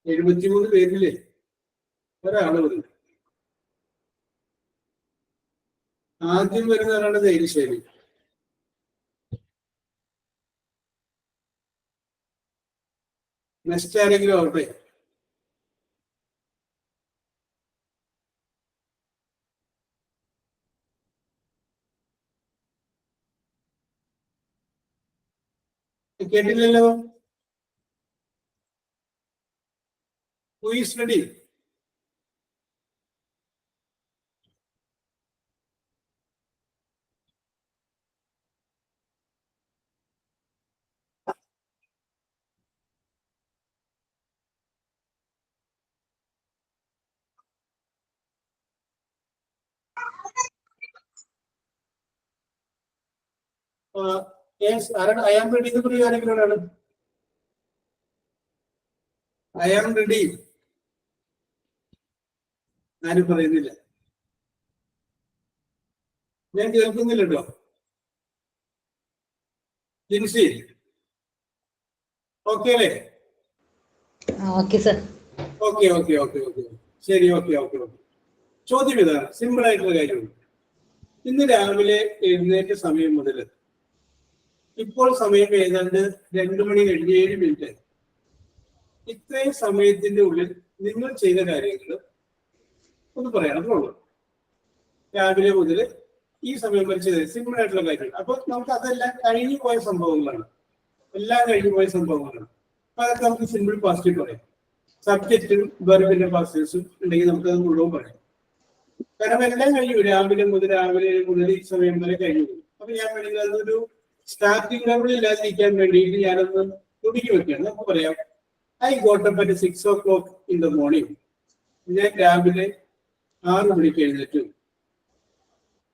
73 പേരില്ലേ ഒരാള് വരും. ആദ്യം വരുന്ന ഒരാള് ധൈര്യശാലി. നെക്സ്റ്റ് ആരെങ്കിലും ആവട്ടെ. കേട്ടില്ലല്ലോ. Who is ready? I am ready എന്ന് പറയുക ആരെങ്കിലോടാണ്? ഐ ആം റെഡി ആരും പറയുന്നില്ല. ഞാൻ കേൾക്കുന്നില്ല കേട്ടോ. ജിൻസി ഓക്കെ അല്ലേ? Okay sir. Okay okay okay okay ശരി, ഓക്കെ ഓക്കെ ഓക്കെ. ചോദ്യം ഇതാണ്, സിമ്പിൾ ആയിട്ടുള്ള കാര്യമാണ്. ഇന്ന് രാവിലെ എഴുന്നേറ്റ സമയം മുതൽ ഇപ്പോൾ സമയം ഏതാണ്ട് 2:07 ഇത്രയും സമയത്തിന്റെ ഉള്ളിൽ നിങ്ങൾ ചെയ്ത കാര്യങ്ങൾ ഒന്ന് പറയണം. ഉള്ളൂ രാവിലെ മുതൽ ഈ സമയം വരെ ചെയ്തത് സിമ്പിൾ ആയിട്ടുള്ള കാര്യങ്ങൾ. അപ്പൊ നമുക്ക് അതെല്ലാം കഴിഞ്ഞു പോയ സംഭവങ്ങളാണ്, എല്ലാം കഴിഞ്ഞു പോയ സംഭവങ്ങളാണ്. അപ്പൊ അതൊക്കെ നമുക്ക് സിമ്പിൾ പാസ്റ്റിൽ പറയാം. സബ്ജക്റ്റും വെർബിന്റെ പാസ്റ്റേഴ്സും ഉണ്ടെങ്കിൽ നമുക്കത് മുഴുവൻ പറയാം. കാരണം എല്ലാം കഴിഞ്ഞു, രാവിലെ മുതൽ ഈ സമയം വരെ കഴിഞ്ഞു. അപ്പൊ ഞാൻ വേണമെങ്കിൽ അതൊരു സ്റ്റാർട്ടിംഗ് ലെവലിൽ ഇല്ലാതിരിക്കാൻ വേണ്ടിയിട്ട് ഞാനൊന്ന് തുടങ്ങി വെക്കുകയാണ്. നമുക്ക് പറയാം, I got up at 6 o'clock in the morning. ഞാൻ രാവിലെ 6 മണിക്ക് എഴുന്നേറ്റു.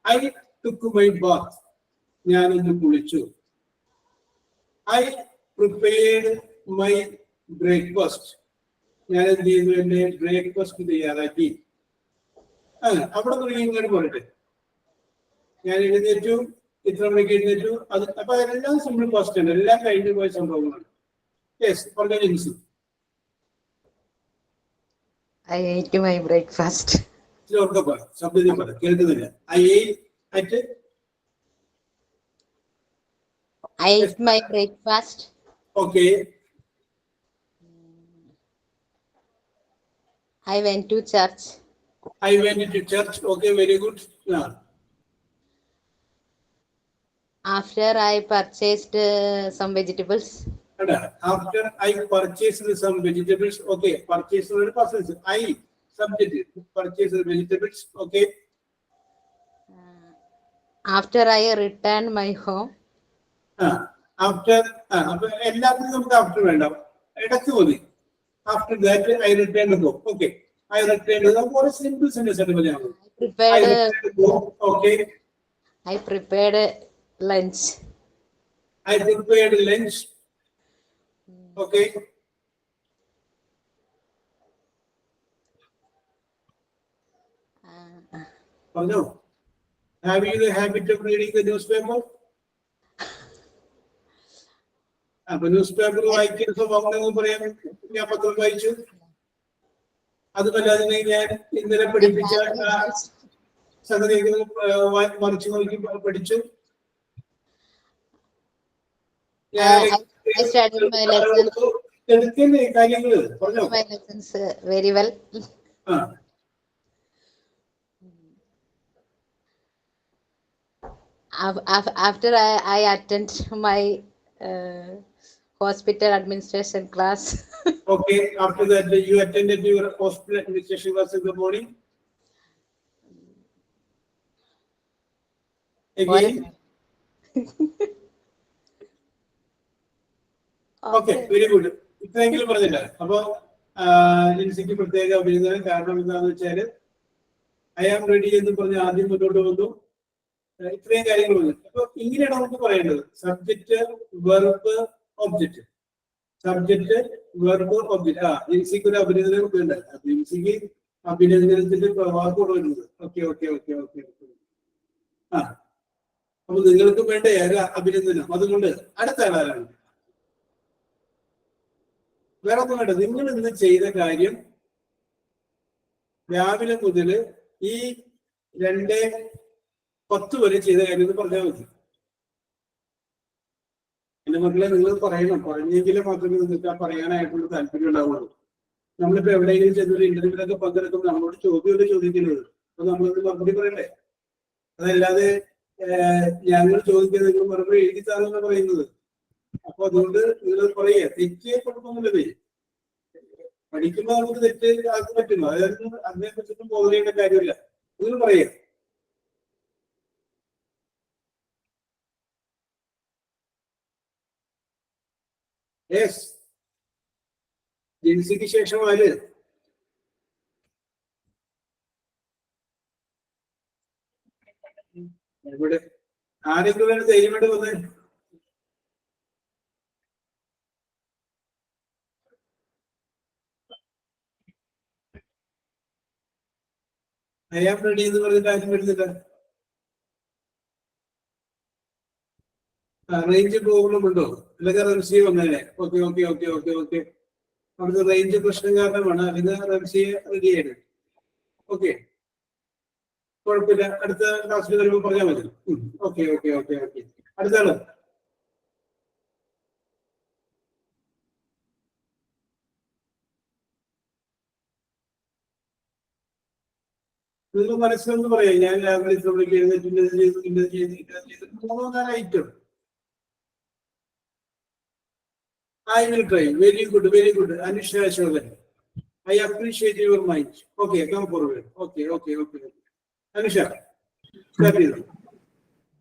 I took my Baat. ഞാനൊന്ന് കുളിച്ചു. I prepared my breakfast. ഞാൻ എന്ത് ചെയ്തു? എന്റെ ബ്രേക്ക്ഫാസ്റ്റ് തയ്യാറാക്കി. അവിടെ തുടങ്ങി ഇങ്ങനെ പോരട്ടെ. ഞാൻ എഴുന്നേറ്റു, ഇത്ര മണിക്ക് എഴുന്നേറ്റു. അത് അപ്പൊ അതെല്ലാം സിമ്പിൾ പാസ്റ്റ് ആണ്, എല്ലാം കഴിഞ്ഞു പോയ സംഭവങ്ങളാണ്. യെസ്, പറഞ്ഞ Jincy. I ate my breakfast. ശബ്ദത്തിൽ പറ, കേൾക്കുന്നില്ല. I ate my breakfast. Okay. I went to church. I went to church. Okay, very good. Yeah. After I purchased some vegetables. After I purchased some vegetables. Okay, purchased the process. I subject purchased the vegetables. Okay. After I returned my home. After എല്ലാത്തിനും നമുക്ക് after വേണ്ട, ഇടയ്ക്ക് മതി. After that I returned home. Okay, I returned. നമുക്ക് ഒരു simple sentence ആയിട്ട് പറയാം. Okay. I prepared lunch. I prepared lunch. Okay. പറഞ്ഞോ. Have you the habit of reading the newspaper? അപ്പൊ ന്യൂസ് പേപ്പർ വായിക്കുന്ന സ്വഭാവം പറയാൻ ഞാൻ പത്രം വായിച്ചു. അതുമല്ലാതെ ഞാൻ ഇന്നലെ പഠിപ്പിച്ച സംഗതി മറിച്ചു നോക്കി പഠിച്ചു. എടുക്കുന്ന കാര്യങ്ങള് പറഞ്ഞോ. Very well. After I attend my hospital administration class. Okay, after that you attended your hospital administration class in the morning. Again. Okay, very good. ഇത്രയെങ്കിലും പറഞ്ഞില്ല. അപ്പൊ ജിൻസിക്ക് പ്രത്യേക അഭിനന്ദനം. കാരണം എന്താണെന്ന് വെച്ചാല് ഐ ആം റെഡി എന്ന് പറഞ്ഞ് ആദ്യം മുന്നോട്ട് വന്നു. ഇത്രയും കാര്യങ്ങൾ വന്നു. അപ്പൊ ഇങ്ങനെയാണ് നമുക്ക് പറയേണ്ടത്: subject, verb, object. Subject, verb, object. ജിൻസിക്ക് ഒരു അഭിനന്ദനം വേണ്ട. ജിൻസിക്ക് അഭിനന്ദനത്തിന്റെ പ്രവാഹം വരുന്നത്. Okay okay okay okay. അപ്പൊ നിങ്ങൾക്ക് വേണ്ട അഭിനന്ദനം. അതുകൊണ്ട് അടുത്ത ആളാണ്. വേറെ ഒന്നും വേണ്ട. നിങ്ങൾ ഇന്ന് ചെയ്ത കാര്യം രാവിലെ മുതൽ ഈ 2:10 വരെ ചെയ്ത കാര്യം എന്ന് പറഞ്ഞാൽ മതി. എന്റെ മക്കളെ, നിങ്ങൾ പറയണം. പറഞ്ഞെങ്കിൽ മാത്രമേ നിങ്ങൾക്ക് ആ പറയാനായിട്ടുള്ള താല്പര്യം ഉണ്ടാവുള്ളൂ. നമ്മളിപ്പോ എവിടെയെങ്കിലും ചെന്നൊരു ഇന്റർവ്യൂവിലൊക്കെ പങ്കെടുക്കുമ്പോൾ നമ്മളോട് ചോദ്യമല്ലേ ചോദിക്കുന്നത്. അപ്പൊ നമ്മളൊന്ന് മറുപടി പറയണ്ടേ? അതല്ലാതെ ഞങ്ങൾ ചോദിക്കുന്നത് നിങ്ങൾ മറുപടി എഴുതിത്താണെന്ന് പറയുന്നത്. അപ്പൊ അതുകൊണ്ട് നിങ്ങൾ പറയുക, തെറ്റിയെ കുഴപ്പമൊന്നുമില്ലേ? പഠിക്കുമ്പോൾ നമുക്ക് തെറ്റ് ആക്കാൻ പറ്റുമോ? അതായത് അതിനെ കുറിച്ചിട്ടും ബോധേണ്ട കാര്യമില്ല. നിങ്ങൾ പറയുക. യെസ്, ജിൻസിക്ക് ശേഷം ആര്? ഇവിടെ ആരെങ്കിലും ധൈര്യമായിട്ട് വന്നേ. ഐ ആം റെഡി എന്ന് പറഞ്ഞിട്ട് ആരും വരുന്നില്ല. റേഞ്ച് പ്രോബ്ലം ഉണ്ടോ? അല്ലെങ്കിൽ റംസിയെ വന്നേനെ. Okay okay okay okay okay. അവിടുത്തെ റേഞ്ച് പ്രശ്നം കാരണമാണ്. അല്ലെങ്കിൽ റംസിയെ റെഡിയാണ്. ഓക്കെ, കുഴപ്പമില്ല. അടുത്ത ക്ലാസ്സിൽ വരുമ്പോൾ പറഞ്ഞാൽ മതി. Okay okay okay okay. അടുത്ത ആള്. നിങ്ങൾ മനസ്സിലൊന്ന് പറയാം. ഞാൻ രാവിലെ ഇത്ര മണിക്ക് എഴുന്നേറ്റ് ഇന്നത് ചെയ്തു, ഇന്നത് ചെയ്തു, ഇന്നത് ചെയ്തു. 3-4 item. I will try. Very good, very good. Anisha Ashokan. I appreciate your mind. Okay, come forward. Okay, okay, okay. Anisha, start it.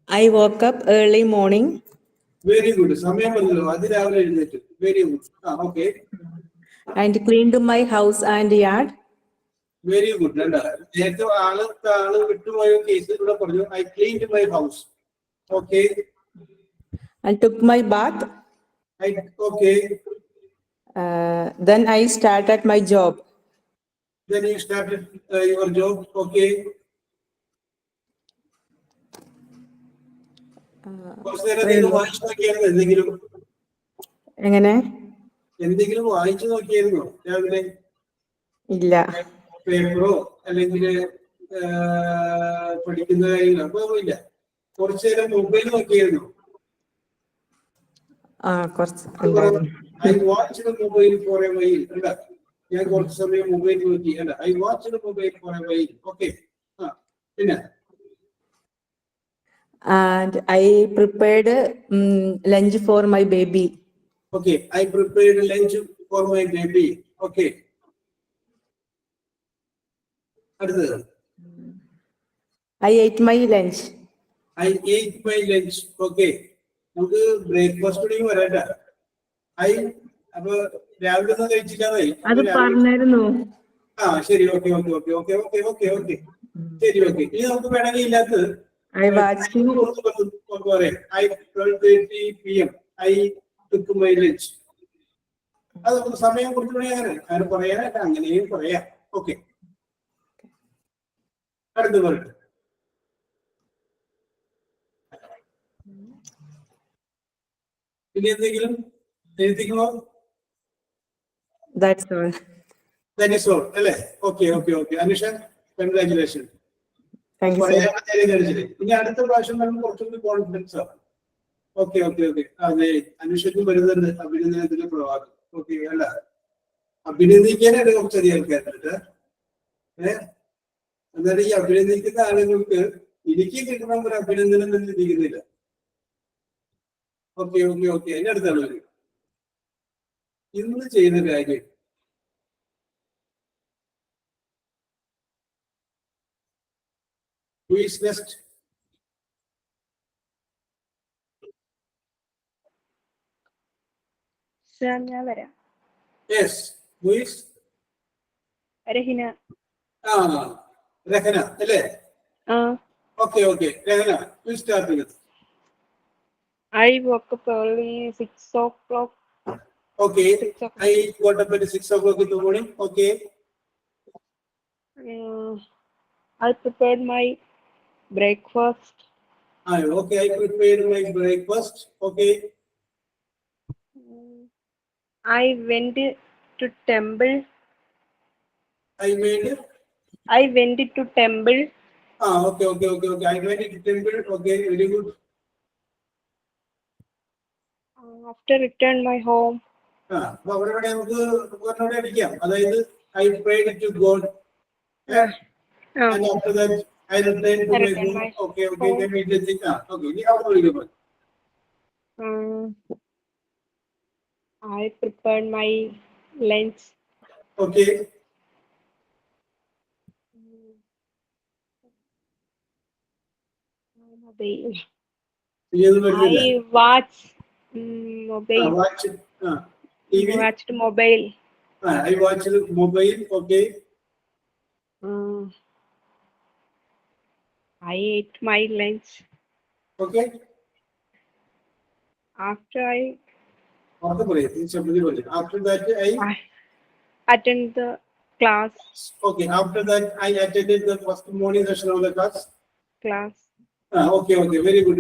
I woke up early morning Very good. സമയം പറഞ്ഞല്ലോ. അത് രാവിലെ എഴുന്നേറ്റ്. Very good. Okay. and cleaned my house and yard. Very good. നേരത്തെ ആള് വിട്ടുപോയ case ഇവിടെ പറഞ്ഞു. I cleaned my house. Okay. And took my bath. Okay. Then I started my job. Then you started your job. Okay. കുറച്ച് നേരം വായിച്ചു നോക്കിയായിരുന്നു എന്തെങ്കിലും? എങ്ങനെ? എന്തെങ്കിലും വായിച്ചു നോക്കിയായിരുന്നോ രാവിലെ? ഇല്ല. പേപ്പറോ അല്ലെങ്കിൽ പഠിക്കുന്ന കാര്യങ്ങളോ? അപ്പൊ ഇല്ല. കുറച്ചു നേരം മൊബൈൽ നോക്കിയായിരുന്നു? കുറച്ച്. I watched mobile for a while. അല്ല, ഞാൻ കുറച്ച് സമയം മൊബൈൽ നോക്കി. അല്ല, I watched mobile for a while. Okay. പിന്നെ And I prepared lunch for my baby. Okay, I prepared lunch for my baby. Okay. അടുത്തത്. I ate my lunch. I ate my lunch. Okay. നമുക്ക് breakfast കൂടി വരാട്ട. അപ്പൊ രാവിലെ ഒന്നും കഴിച്ചില്ലാതായി. അത് പറഞ്ഞായിരുന്നു. ശരി. Okay okay okay okay okay okay okay. ശരി, ഓക്കെ. ഇനി നമുക്ക് വേണമെങ്കിൽ ഇല്ലാത്തത് I watched. പറയാം. I 12:30 PM. I took my lunch. അത് നമുക്ക് സമയം കുറച്ചുകൂടി അങ്ങനെ പറയാനായിട്ട് അങ്ങനെയും പറയാം. ഓക്കെ. അടുത്ത് പറയട്ടെ. പിന്നെ എന്തെങ്കിലും എഴുതിക്കണോ? That's all. That is all. അല്ലേ? Okay okay okay. Anisha, congratulation. Thank you, sir. ഇനി അടുത്ത പ്രാവശ്യം വരുമ്പോൾ കുറച്ചുകൂടി കോൺഫിഡൻസ് ആണ്. Okay okay okay. അതെ, അനുഷയ്ക്കും വരുന്നുണ്ട് അഭിനന്ദനത്തിന്റെ പ്രഭാതം. ഓക്കെ. അല്ല, അഭിനന്ദിക്കാനായിട്ട് കുറച്ചധികം ആൾക്കാരുണ്ട്. എന്നാലും ഈ അഭിനന്ദിക്കുന്ന ആളുകൾക്ക് എനിക്ക് കിട്ടണം ഒരു അഭിനന്ദനം തന്നെ ഇരിക്കുന്നില്ല. Okay okay okay. അതിന്റെ അടുത്താണ് വരും. ഇന്ന് ചെയ്യുന്ന കാര്യം who is next? ഞാൻ വരാം. Yes, who is? Rahina. Rahana അല്ലേ? Okay okay. Rahana, you start with. I woke up early 6 o'clock. Okay. I got up at 6 o'clock in the morning. Okay. I prepared my breakfast. Okay, I prepared my breakfast. Okay. I went to temple. I went to temple. Okay okay okay okay. I went to temple. Okay, very good. After return my home. അവിടെ നമുക്ക് ഒരെണ്ണം അടിക്കാം. അതായത് I prayed to God. And after that I returned to my home. Okay okay. Then we did it. Okay. ഇനി അവിടെ വിളിക്കാം. I prepared my lunch. Okay. I watched mobile. Watched TV. Watched mobile. I watched mobile. Okay. I ate my lunch. Okay. After that I attend the Class. Okay, after that, I attended the first morning session of the class. Class. Okay, very good.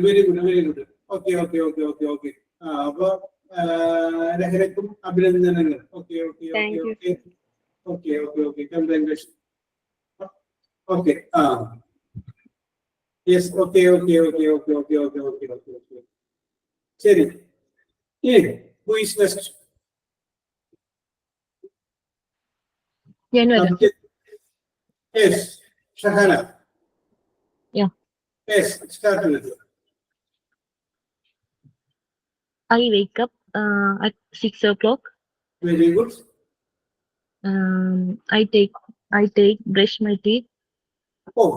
Okay. അപ്പൊ രഹനക്കും അഭിനന്ദനങ്ങൾ. Thank you. Okay. Congratulations. Okay. Yes. Okay. ശരി. Who is next? January. Yes, Shahana. Yeah. Yes, start with it. I wake up at 6 o'clock. Very good. I brush my teeth. Oh,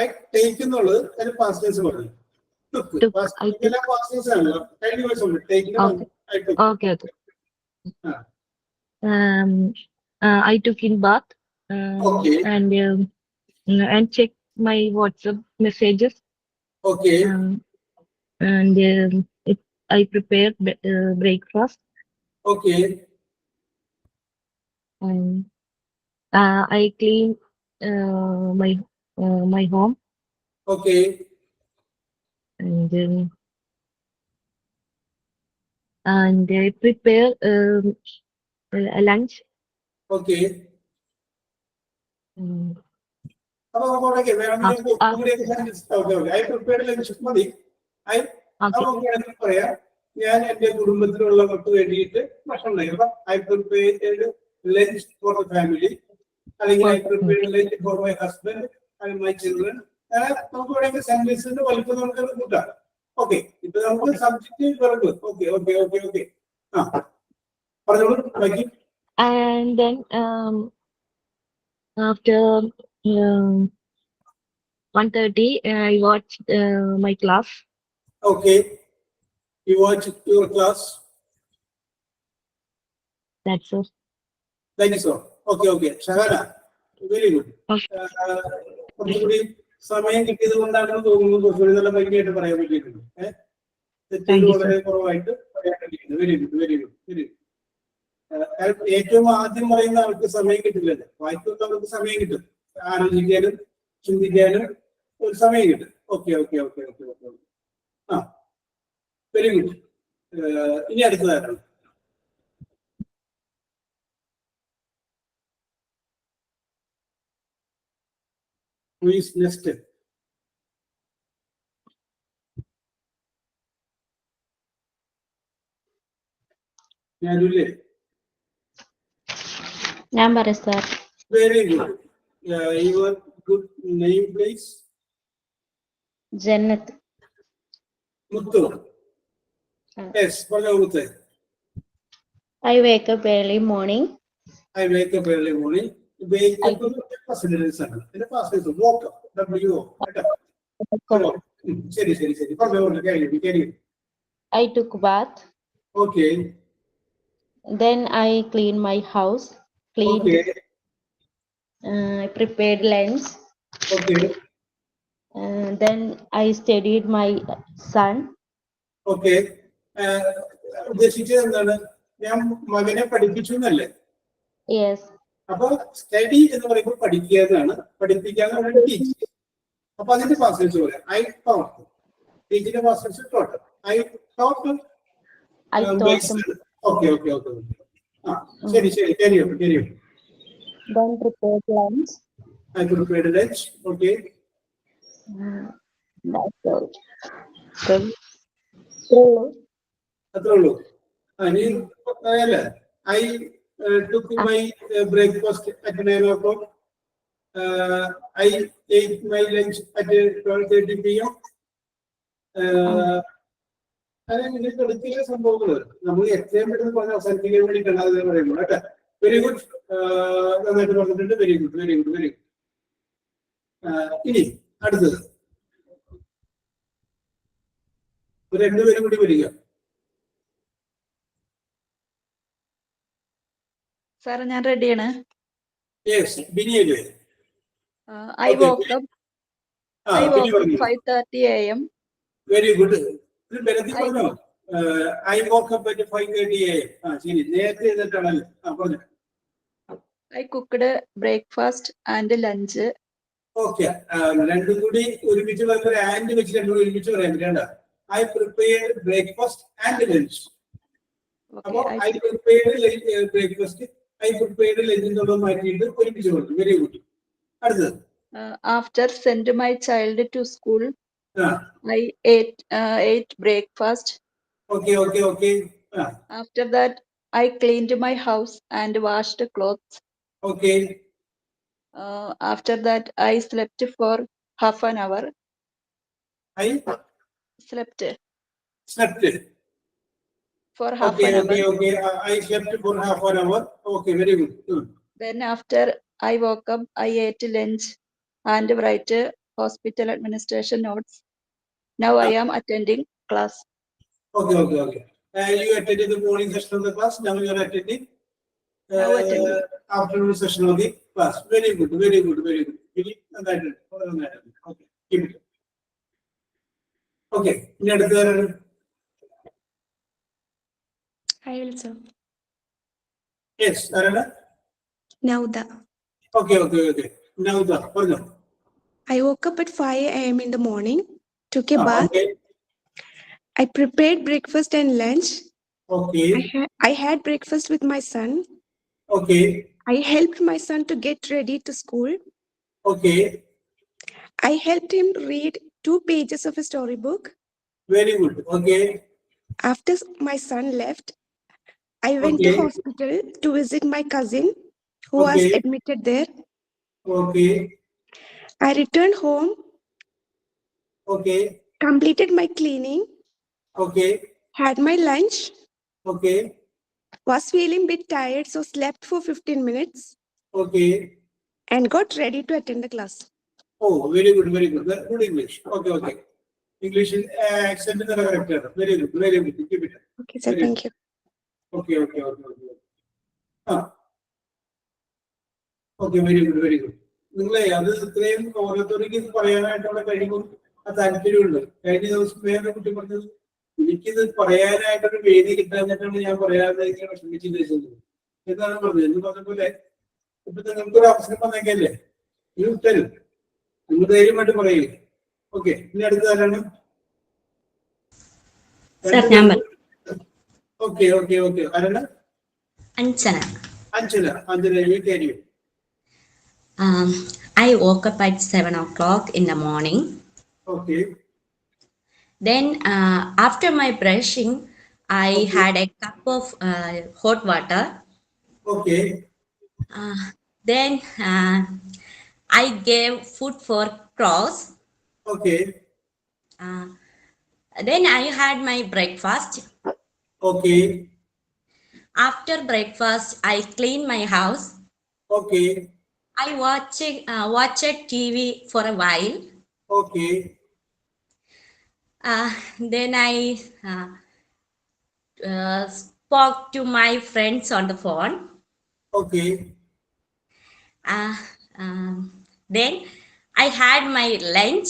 I take എന്നുള്ളത് അതിന് past tense പറഞ്ഞു. Took. Past I took. past tense ആണല്ലോ. കഴിഞ്ഞ ദിവസം ഉണ്ട്. Take I took. Okay. Ah. I took in bath. Okay. And check my WhatsApp messages. Okay. And I prepared breakfast. Okay. I clean my home. Okay. And I prepare a lunch. Okay. അപ്പൊ okay. I prepared lunch മതി. നമുക്ക് പറയാം ഞാൻ എന്റെ കുടുംബത്തിലുള്ളവർക്ക് വേണ്ടിയിട്ട് ഭക്ഷണം ഉണ്ടാക്കി. I prepared lunch for the family. അല്ലെങ്കിൽ I prepared lunch for my husband and my children. നമുക്ക് വേണമെങ്കിൽ സെന്റൻസിന്റെ വലുപ്പം നമുക്ക് കൂട്ടാം. ഓക്കെ, ഇപ്പൊ നമുക്ക് സബ്ജക്റ്റ് പറഞ്ഞു. ഓക്കെ. പറഞ്ഞോളൂ ബാക്കി. And then after 1:30 I watched my class. Okay, you watch your class. That's all. That is all. Okay. Shahana, very good. കുറച്ചുകൂടി സമയം കിട്ടിയത് കൊണ്ടാണെന്ന് തോന്നുന്നു കുറച്ചുകൂടി നല്ല ഭംഗിയായിട്ട് പറയാൻ പറ്റിയിട്ടുണ്ട്. തെറ്റുകൾ വളരെ കുറവായിട്ട് പറയാൻ പറ്റിയിട്ടുണ്ട്. Very good. ഏറ്റവും ആദ്യം പറയുന്ന ആൾക്ക് സമയം കിട്ടില്ലല്ലോ. വായിക്കുന്ന അവർക്ക് സമയം കിട്ടും, ആലോചിക്കാനും ചിന്തിക്കാനും ഒരു സമയം കിട്ടും. ഓക്കെ. Very good. ഇനി അടുത്തതായിരുന്നു who is next? ഞാനില്ലേ? ഞാൻ പറയാം sir. Very good. Your good name, please. Jannath. Muthu. Yes, Muthu. I wake up early morning. Wake up facilities ആണ്. ഇതിന്റെ ഫാസ്റ്റ് walk up. W-O. ശരി. പറഞ്ഞു. I took bath. Okay. Then I cleaned my house. Okay. I prepared lunch. Okay. Then I studied my son. Okay. ഉദ്ദേശിച്ചത് എന്താണ്? ഞാൻ മകനെ പഠിപ്പിച്ചു എന്നല്ലേ? Yes. അപ്പൊ സ്റ്റഡി എന്ന് പറയുമ്പോൾ പഠിക്കുക എന്നാണ്, പഠിപ്പിക്കുക എന്ന് ടീച്ച്. അപ്പൊ അതിന്റെ പാസേജ് പറയാം. I taught. ടീച്ചിന്റെ passage taught. I taught. Okay. ശരി. Carry on. Then prepared lunch. I prepared lunch. Okay. That's all. അത്രേ ഉള്ളൂ. ഇനി അല്ലേ? I took my breakfast at 9 o'clock. I ate my lunch at 12:30 p.m. അങ്ങനെ എടുത്തില്ല സംഭവങ്ങൾ നമ്മൾ എത്രയും പെട്ടെന്ന് പറഞ്ഞ് അവസാനിപ്പിക്കാൻ വേണ്ടിയിട്ടാണ് അത് പറയുന്നത് കേട്ടോ. Very good. നന്നായിട്ട് പറഞ്ഞിട്ടുണ്ട്. Very good. ഇനി അടുത്തത് രണ്ടുപേരും കൂടി വരിക. സാർ ഞാൻ റെഡിയാണ്. യെസ്, ബിനിയല്ലേ? I woke up 5:30 a.m. Very good. പറഞ്ഞോ. I woke up at 5:30 a.m. ശരി, നേരത്തെ ചെയ്തിട്ടാണല്ലോ. പറഞ്ഞു. I cooked breakfast and lunch. Okay, രണ്ടും കൂടി ഒരുമിച്ച് പറയുമ്പോൾ ആൻഡ് വെച്ച് രണ്ടും കൂടി ഒരുമിച്ച് പറയാൻ പറ്റില്ല. I prepared breakfast and lunch. അപ്പൊ Okay, I prepared breakfast, I prepared lunch എന്നുള്ളത് മാറ്റിയിട്ട് ഒരുമിച്ച് കൊടുത്തു. Very good. അടുത്തത്. after send my child to school, ആ I ate breakfast. Okay okay okay. ആ After that, I cleaned my house and washed clothes. Okay. After that, I slept for half an hour. I Slept slept. for half Okay, an hour. okay, okay. I slept for half an hour. Okay, very good. Then after I woke up, I ate lunch and write hospital administration notes. Now I am attending class. Okay, okay, okay. You attended the morning session of the class. Now you are attending Now attending. afternoon session of the class. Very good, very good, very good. Okay, keep it. Okay, ഇനി അടുത്തത്. I also. Yes, ആരാണ്? Nauda. Okay, okay, okay. Now the പറഞ്ഞോ. I woke up at 5 a.m. in the morning, took a bath. Okay, I prepared breakfast and lunch. okay, I had breakfast with my son. okay, I helped my son to get ready to school. okay. I helped him read 2 pages of a storybook. Very good. Okay, After my son left, I went to Okay. hospital to visit my cousin who was Okay. admitted there. okay, I returned home, okay, completed my cleaning, okay, had my lunch, okay, was feeling a bit tired, so slept for 15 minutes okay. and got ready to attend the class. Oh, very good, very good. Good English. Okay, okay. English accent is correct. Very good, very good. Keep it. Okay, sir. Very Thank you. Okay, okay, okay, okay. Okay, very good, very good. നിങ്ങളെ അത് ഇത്രയും ഓരോരുത്തർക്ക് ഇത് പറയാനായിട്ടുള്ള കഴിവും ആ താല്പര്യമുണ്ട്. കഴിഞ്ഞ ദിവസം വേറെ കുട്ടി പറഞ്ഞത് എനിക്കിത് പറയാനായിട്ടൊരു വേദി കിട്ടാഞ്ഞിട്ടാണ് ഞാൻ പറയാതെ ഇങ്ങനെ വിഷമിച്ചിരിക്കുന്നത് എന്നാണ് പറഞ്ഞത്. എന്ന് പറഞ്ഞ പോലെ ഇപ്പൊ നിങ്ങൾക്കൊരു അവസരം വന്നേക്കല്ലേ, ഈ ഉത്തരം നിങ്ങൾ ധൈര്യമായിട്ട് പറയുക. ഓക്കെ, ഇനി അടുത്തതാണ്. Sir, number. Okay okay okay. ആരാണ്? Anchana. Anjana. Anjana, you carry on. I woke up at 7 o'clock in the morning. Okay, Then, after my brushing, I Okay. had a cup of hot water. okay, Then, I gave food for crows. okay, Then, I had my breakfast. okay, After breakfast, I cleaned my house. okay, I watched TV for a while. okay, Then I spoke to my friends on the phone. okay, Then I had my lunch.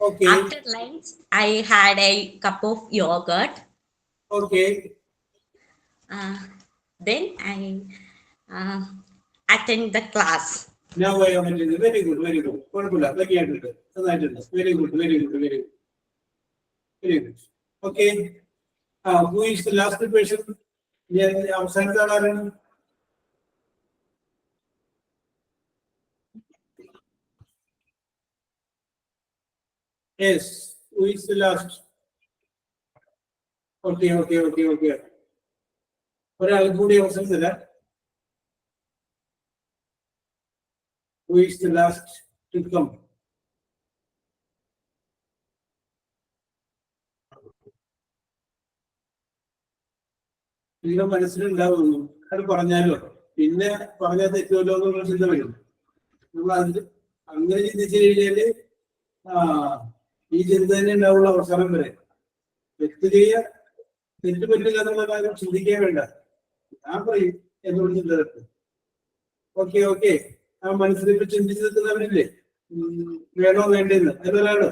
okay, After lunch, I had a cup of yogurt. okay. Then I attend the class. Now I am attending. Very good, very good. കുഴപ്പമില്ല, ഭംഗിയായിട്ടുണ്ട്, നന്നായിട്ടുണ്ട്. Very good, very good, very good, very good. Okay. Who is the last person? അവസാനത്തെ ആളാരാണ്? Yes, who is the last? Okay, okay, okay, okay. ഒരാൾ കൂടി അവസരം തരാം. Who is the last to come? നിങ്ങളുടെ മനസ്സിലുണ്ടാവുന്നു അത് പറഞ്ഞാലോ പിന്നെ പറഞ്ഞാൽ തെറ്റുമല്ലോ എന്നുള്ള ചിന്ത വരും. നമ്മൾ അതിന് അങ്ങനെ ചിന്തിച്ചു കഴിഞ്ഞാല് ഈ ചിന്ത തന്നെ ഉണ്ടാവുള്ള അവസാനം വരെ. വ്യക്തിഗത തെറ്റ് പറ്റില്ല എന്നുള്ള കാര്യം ചിന്തിക്കാൻ വേണ്ട, ഞാൻ പറയും എന്നോട് ചിന്ത തട്ടും. Okay okay. ആ മനസ്സിലിപ്പോ ചിന്തിച്ചു നിൽക്കുന്നവരില്ലേ, വേണോ വേണ്ടെന്ന് എന്നൊരാള്.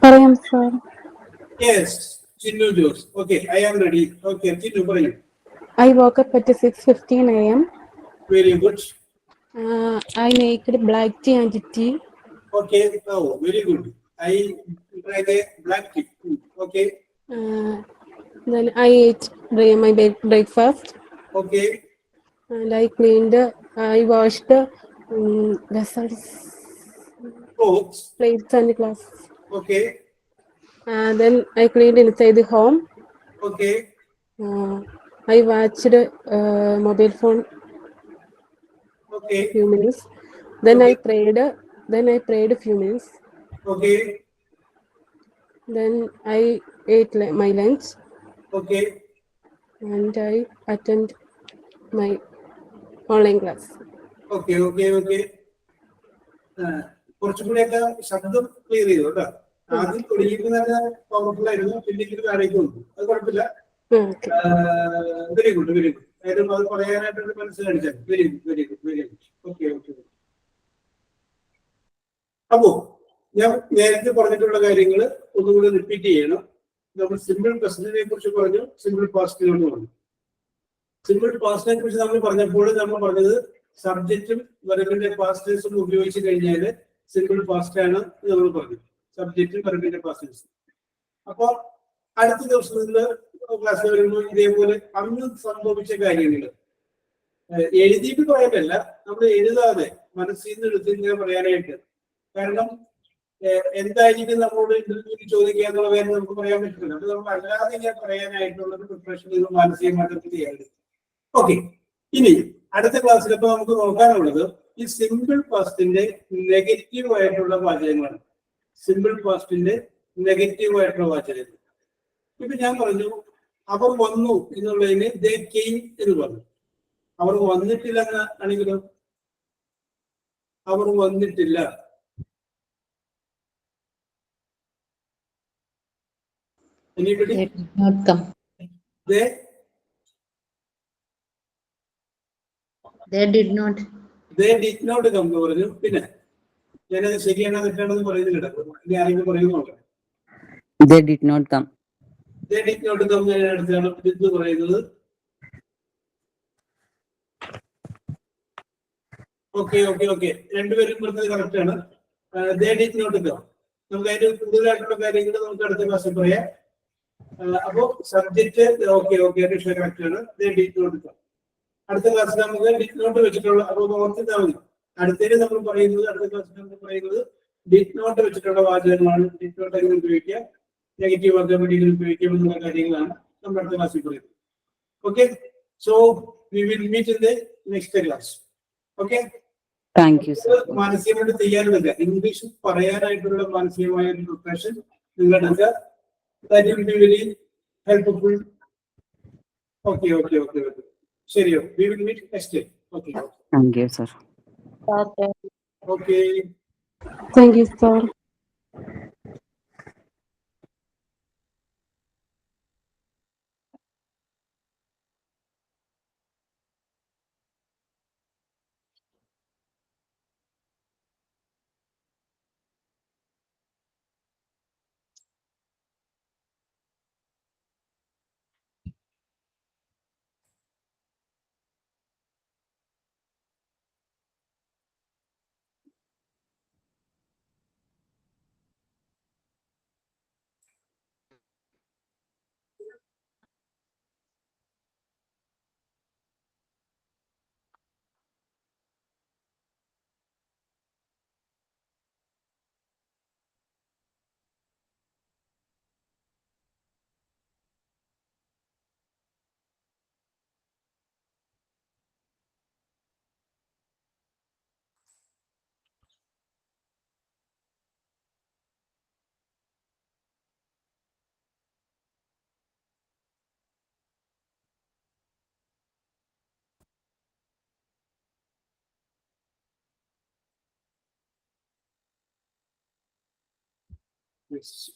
പറയാം sir. Yes, Chinnu Jose. Okay, I am ready. Okay, Chinnu പറയൂ. I woke up at 6:15 a.m. Very good. I make black tea and tea. Okay. Oh, very good. I drank a black tea. Okay. Then I ate my breakfast Okay. and I cleaned. I washed vessels, Clothes. plates and glasses. Okay. Then I cleaned inside the home. Okay. I watched mobile phone Okay. few minutes. Then Okay. I prayed. Then I prayed a few minutes. Okay. Then I ate my lunch Okay. and I attend my online class. Okay. Okay. Okay. കുറച്ചും കൂടെയൊക്കെ ശബ്ദം clear ചെയ്തു കേട്ടോ. ആദ്യം തുടങ്ങിയിട്ട് നല്ല powerful ആയിരുന്നു, പിന്നെ താഴേക്ക് വന്നു. അത് കുഴപ്പമില്ല. Very good, very good. ഏതും അത് പറയാനായിട്ടൊരു മനസ്സ് കാണിച്ചാൽ very good, very good, very good. Okay, okay. അപ്പോ ഞാൻ നേരത്തെ പറഞ്ഞിട്ടുള്ള കാര്യങ്ങൾ ഒന്നുകൂടി റിപ്പീറ്റ് ചെയ്യണം. നമ്മൾ സിമ്പിൾ പ്രസന്റിനെ കുറിച്ച് പറഞ്ഞു, സിമ്പിൾ പാസ്റ്റിനോട് പറഞ്ഞു. സിമ്പിൾ പാസ്റ്റിനെ കുറിച്ച് നമ്മൾ പറഞ്ഞപ്പോൾ നമ്മൾ പറഞ്ഞത് സബ്ജക്റ്റും വെർബിന്റെ പാസ്റ്റ് ടെൻസും ഉപയോഗിച്ച് കഴിഞ്ഞാൽ സിമ്പിൾ പാസ്റ്റ് ആണ് നമ്മൾ പറഞ്ഞു. സബ്ജക്റ്റും വെർബിന്റെ പാസ്റ്റ് ടെൻസും. അപ്പൊ അടുത്ത ദിവസങ്ങളിൽ ക്ലാസ് വരുമ്പോൾ ഇതേപോലെ അന്ന് സംഭവിച്ച കാര്യങ്ങൾ എഴുതിയിട്ട് പറയാനല്ല, നമ്മൾ എഴുതാതെ മനസ്സിൽ നിന്ന് എടുത്തിങ്ങനെ പറയാനായിട്ട്. കാരണം എന്തായിരിക്കും നമ്മളോട് ഇന്റർവ്യൂവിൽ ചോദിക്കുക എന്നുള്ള കാര്യം നമുക്ക് പറയാൻ പറ്റില്ല. അപ്പൊ നമ്മൾ അല്ലാതെ ഇങ്ങനെ പറയാനായിട്ടുള്ള പ്രിപ്പറേഷൻ ഇത് മാനസികമായിട്ട് ചെയ്യാറുണ്ട്. ഓക്കെ, ഇനി അടുത്ത ക്ലാസ്സിൽ ഇപ്പൊ നമുക്ക് നോക്കാനുള്ളത് ഈ സിമ്പിൾ പാസ്റ്റിന്റെ നെഗറ്റീവ് ആയിട്ടുള്ള വാചകങ്ങളാണ്. സിമ്പിൾ പാസ്റ്റിന്റെ നെഗറ്റീവ് ആയിട്ടുള്ള വാചകങ്ങൾ. ഇപ്പൊ ഞാൻ പറഞ്ഞു അവർ വന്നു എന്നുള്ളതിന് ദേ കെയിം എന്ന് പറഞ്ഞു. അവർ വന്നിട്ടില്ല എന്നാണെങ്കിലും അവർ വന്നിട്ടില്ല. Anybody? They did not come. They did not. did not come എന്ന് പറഞ്ഞു. പിന്നെ ഞാനത് ശരിയാണോ തെറ്റാണെന്ന് പറയുന്നില്ല. ഇനി ആരെങ്കിലും പറയുന്നു നോക്കാം. They did not come. They did not come അടുത്താണ് ഇത് പറയുന്നത്. Okay, okay, okay. രണ്ടുപേരും പറഞ്ഞത് കറക്റ്റ് ആണ്. They did not come. നമുക്ക് അതിന്റെ കൂടുതലായിട്ടുള്ള കാര്യങ്ങൾ നമുക്ക് അടുത്ത ക്ലാസ്സിൽ പറയാം. അപ്പോ സബ്ജക്റ്റ് ഓക്കെ, ഓക്കെ, കറക്റ്റ് ആണ്. They did not come. അടുത്ത ക്ലാസ്സിൽ നമുക്ക് ഡിഡ് നോട്ട് വെച്ചിട്ടുള്ള, അപ്പൊ ഓർത്തിട്ടാൽ മതി. അടുത്തതിന് നമ്മൾ പറയുന്നത്, അടുത്ത ക്ലാസ്സിൽ നമ്മൾ പറയുന്നത് ഡിഡ് നോട്ട് വെച്ചിട്ടുള്ള വാചകങ്ങളാണ്. ഡിഡ് നോട്ട് എങ്ങനെ ഉപയോഗിക്കാം, നെഗറ്റീവ് ആക്കാൻ ഉപയോഗിക്കാം എന്നുള്ള കാര്യങ്ങളാണ് നമ്മൾ അടുത്ത ക്ലാസ്സിൽ പറയുന്നത്. Okay, so we will meet in the next class. Okay, Thank you, sir. മാനസികമായിട്ട് ചെയ്യാനുള്ളത് ഇംഗ്ലീഷ് പറയാനായിട്ടുള്ള മാനസികമായ ഒരു പ്രിപ്പറേഷൻ നിങ്ങളുടെ that will be very helpful. Okay, okay, okay, okay. ശരിയോ, we will meet next day. Okay. Thank you, sir. Okay. Okay. Thank you, sir. Yes.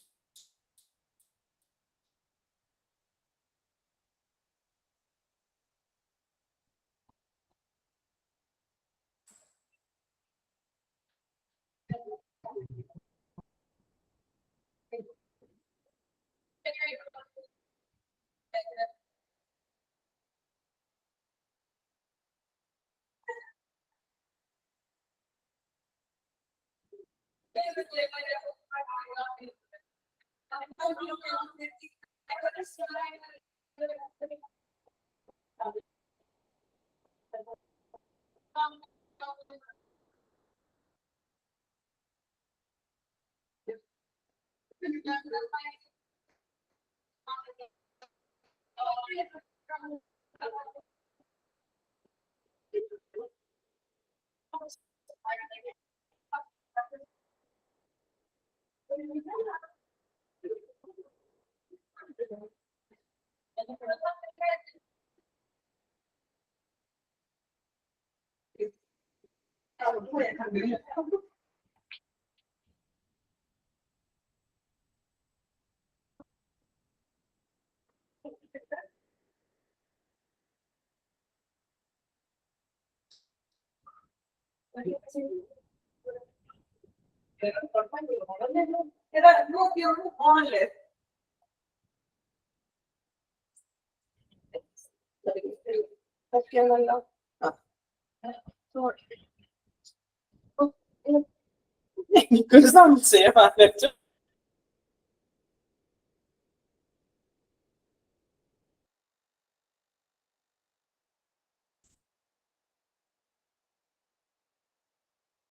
എനിക്കൊരു സംശയം